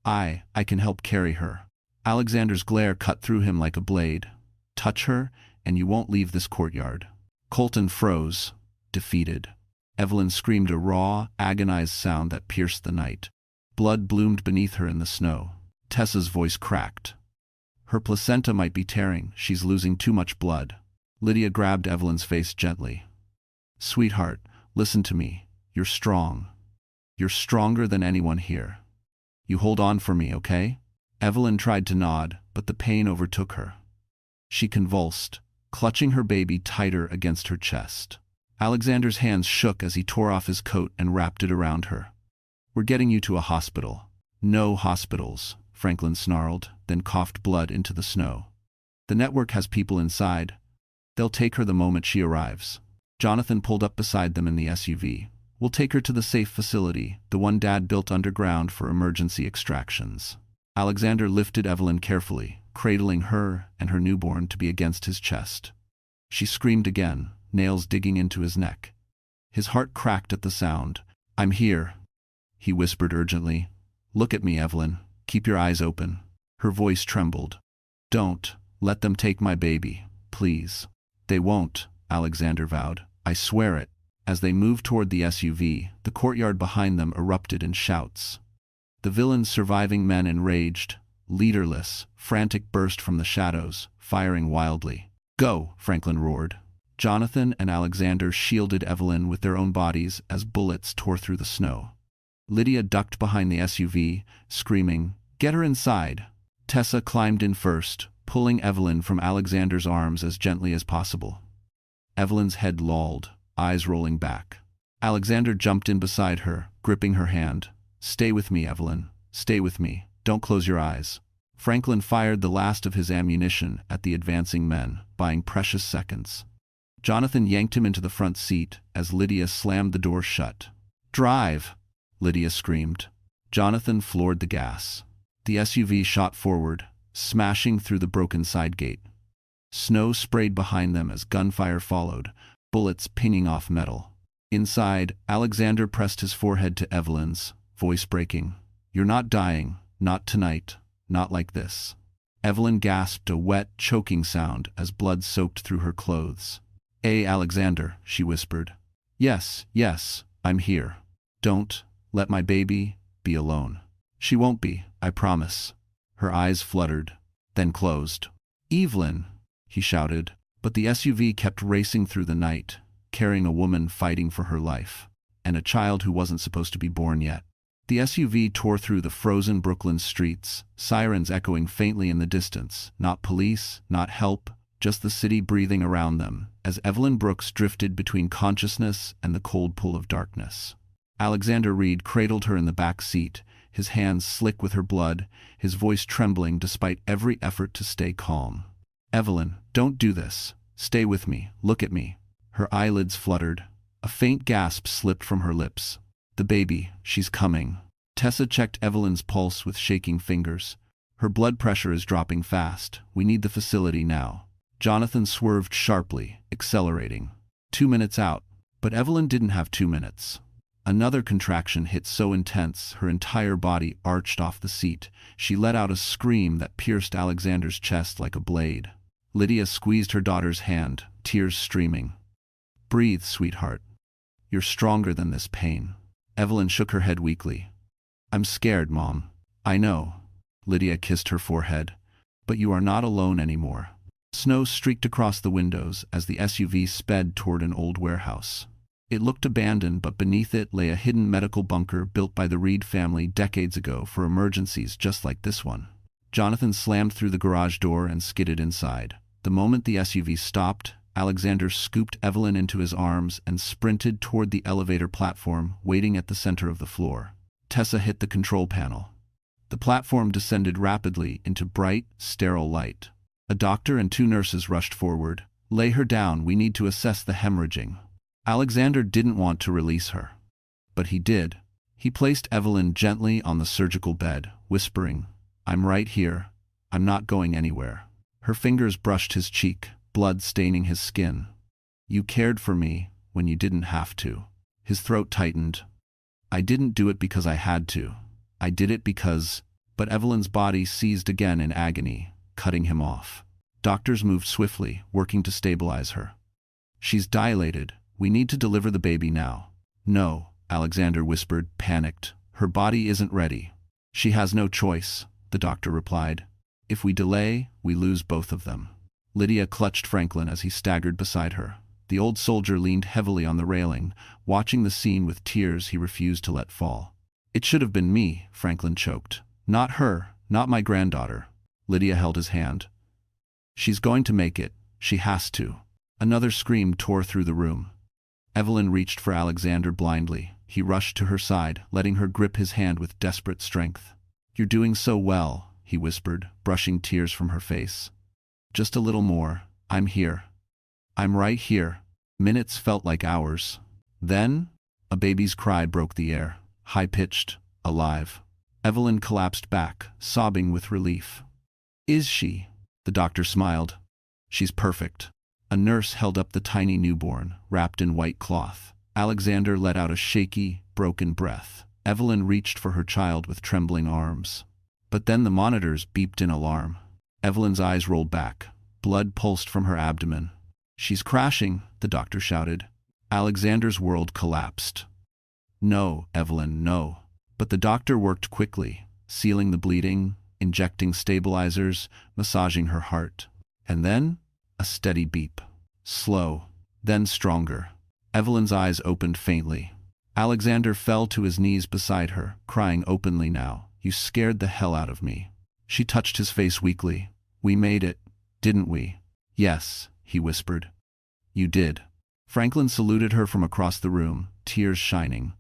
I can help carry her." Alexander's glare cut through him like a blade. "Touch her, and you won't leave this courtyard." Colton froze, defeated. Evelyn screamed a raw, agonized sound that pierced the night. Blood bloomed beneath her in the snow. Tessa's voice cracked. "Her placenta might be tearing. She's losing too much blood." Lydia grabbed Evelyn's face gently. "Sweetheart, listen to me. You're strong. You're stronger than anyone here. You hold on for me, okay?" Evelyn tried to nod, but the pain overtook her. She convulsed, clutching her baby tighter against her chest. Alexander's hands shook as he tore off his coat and wrapped it around her. "We're getting you to a hospital." "No hospitals," Franklin snarled, then coughed blood into the snow. "The network has people inside. They'll take her the moment she arrives." Jonathan pulled up beside them in the SUV. "We'll take her to the safe facility, the one Dad built underground for emergency extractions." Alexander lifted Evelyn carefully, cradling her and her newborn to be against his chest. She screamed again, nails digging into his neck. His heart cracked at the sound. "I'm here," he whispered urgently. "Look at me, Evelyn. Keep your eyes open." Her voice trembled. "Don't let them take my baby, please." "They won't," Alexander vowed. "I swear it." As they moved toward the SUV, the courtyard behind them erupted in shouts. The villain's surviving men, enraged, leaderless, frantic, burst from the shadows, firing wildly. "Go!" Franklin roared. Jonathan and Alexander shielded Evelyn with their own bodies as bullets tore through the snow. Lydia ducked behind the SUV, screaming, "Get her inside!" Tessa climbed in first, pulling Evelyn from Alexander's arms as gently as possible. Evelyn's head lolled, eyes rolling back. Alexander jumped in beside her, gripping her hand. "Stay with me, Evelyn. Stay with me. Don't close your eyes." Franklin fired the last of his ammunition at the advancing men, buying precious seconds. Jonathan yanked him into the front seat as Lydia slammed the door shut. "Drive!" Lydia screamed. Jonathan floored the gas. The SUV shot forward, smashing through the broken side gate. Snow sprayed behind them as gunfire followed, bullets pinging off metal. Inside, Alexander pressed his forehead to Evelyn's, voice breaking. "You're not dying, not tonight, not like this." Evelyn gasped a wet, choking sound as blood soaked through her clothes. Alexander," she whispered. Yes, I'm here. Don't let my baby be alone." "She won't be, I promise." Her eyes fluttered, then closed. "Evelyn," he shouted, but the SUV kept racing through the night, carrying a woman fighting for her life, and a child who wasn't supposed to be born yet. The SUV tore through the frozen Brooklyn streets, sirens echoing faintly in the distance. Not police, not help, just the city breathing around them, as Evelyn Brooks drifted between consciousness and the cold pull of darkness. Alexander Reed cradled her in the back seat, his hands slick with her blood, his voice trembling despite every effort to stay calm. "Evelyn, don't do this. Stay with me, look at me." Her eyelids fluttered. A faint gasp slipped from her lips. "The baby, she's coming." Tessa checked Evelyn's pulse with shaking fingers. "Her blood pressure is dropping fast. We need the facility now." Jonathan swerved sharply, accelerating. 2 minutes out. But Evelyn didn't have 2 minutes. Another contraction hit so intense, her entire body arched off the seat. She let out a scream that pierced Alexander's chest like a blade. Lydia squeezed her daughter's hand, tears streaming. "Breathe, sweetheart. You're stronger than this pain." Evelyn shook her head weakly. "I'm scared, Mom." "I know." Lydia kissed her forehead. "But you are not alone anymore." Snow streaked across the windows as the SUV sped toward an old warehouse. It looked abandoned, but beneath it lay a hidden medical bunker built by the Reed family decades ago for emergencies just like this one. Jonathan slammed through the garage door and skidded inside. The moment the SUV stopped, Alexander scooped Evelyn into his arms and sprinted toward the elevator platform waiting at the center of the floor. Tessa hit the control panel. The platform descended rapidly into bright, sterile light. A doctor and 2 nurses rushed forward. "Lay her down, we need to assess the hemorrhaging." Alexander didn't want to release her. But he did. He placed Evelyn gently on the surgical bed, whispering, "I'm right here. I'm not going anywhere." Her fingers brushed his cheek, blood staining his skin. "You cared for me when you didn't have to." His throat tightened. "I didn't do it because I had to. I did it because—" But Evelyn's body seized again in agony, cutting him off. Doctors moved swiftly, working to stabilize her. "She's dilated. We need to deliver the baby now." "No," Alexander whispered, panicked. "Her body isn't ready." "She has no choice," the doctor replied. "If we delay, we lose both of them." Lydia clutched Franklin as he staggered beside her. The old soldier leaned heavily on the railing, watching the scene with tears he refused to let fall. "It should have been me," Franklin choked. "Not her, not my granddaughter." Lydia held his hand. "She's going to make it. She has to." Another scream tore through the room. Evelyn reached for Alexander blindly. He rushed to her side, letting her grip his hand with desperate strength. "You're doing so well," he whispered, brushing tears from her face. "Just a little more. I'm here. I'm right here." Minutes felt like hours. Then, a baby's cry broke the air, high-pitched, alive. Evelyn collapsed back, sobbing with relief. "Is she?" The doctor smiled. "She's perfect." A nurse held up the tiny newborn, wrapped in white cloth. Alexander let out a shaky, broken breath. Evelyn reached for her child with trembling arms. But then the monitors beeped in alarm. Evelyn's eyes rolled back. Blood pulsed from her abdomen. "She's crashing," the doctor shouted. Alexander's world collapsed. "No, Evelyn, no." But the doctor worked quickly, sealing the bleeding, injecting stabilizers, massaging her heart. And then, a steady beep. Slow, then stronger. Evelyn's eyes opened faintly. Alexander fell to his knees beside her, crying openly now. "You scared the hell out of me." She touched his face weakly. "We made it, didn't we?" "Yes," he whispered. "You did." Franklin saluted her from across the room, tears shining.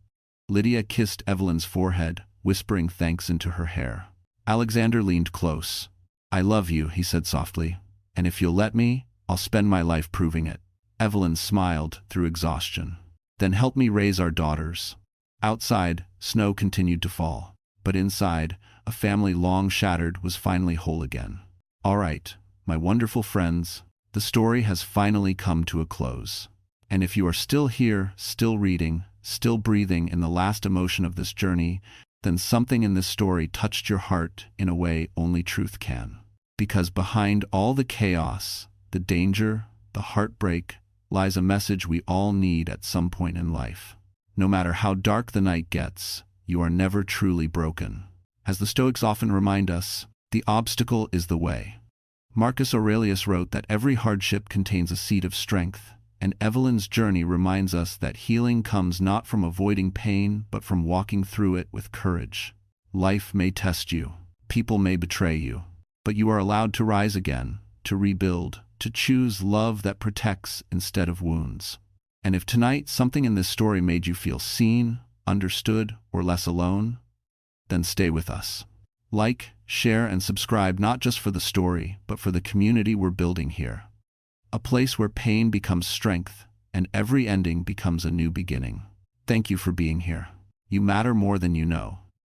Lydia kissed Evelyn's forehead, whispering thanks into her hair. Alexander leaned close. I love you, he said softly, and if you'll let me, I'll spend my life proving it. Evelyn smiled through exhaustion. Then help me raise our daughters. Outside, snow continued to fall, but inside, a family long shattered was finally whole again. All right, my wonderful friends, the story has finally come to a close. And if you are still here, still reading, still breathing in the last emotion of this journey, then something in this story touched your heart in a way only truth can. Because behind all the chaos, the danger, the heartbreak, lies a message we all need at some point in life. No matter how dark the night gets, you are never truly broken. As the Stoics often remind us, the obstacle is the way. Marcus Aurelius wrote that every hardship contains a seed of strength, and Evelyn's journey reminds us that healing comes not from avoiding pain, but from walking through it with courage. Life may test you, people may betray you, but you are allowed to rise again, to rebuild, to choose love that protects instead of wounds. And if tonight something in this story made you feel seen, understood, or less alone, then stay with us. Like, share, and subscribe not just for the story, but for the community we're building here. A place where pain becomes strength, and every ending becomes a new beginning. Thank you for being here. You matter more than you know.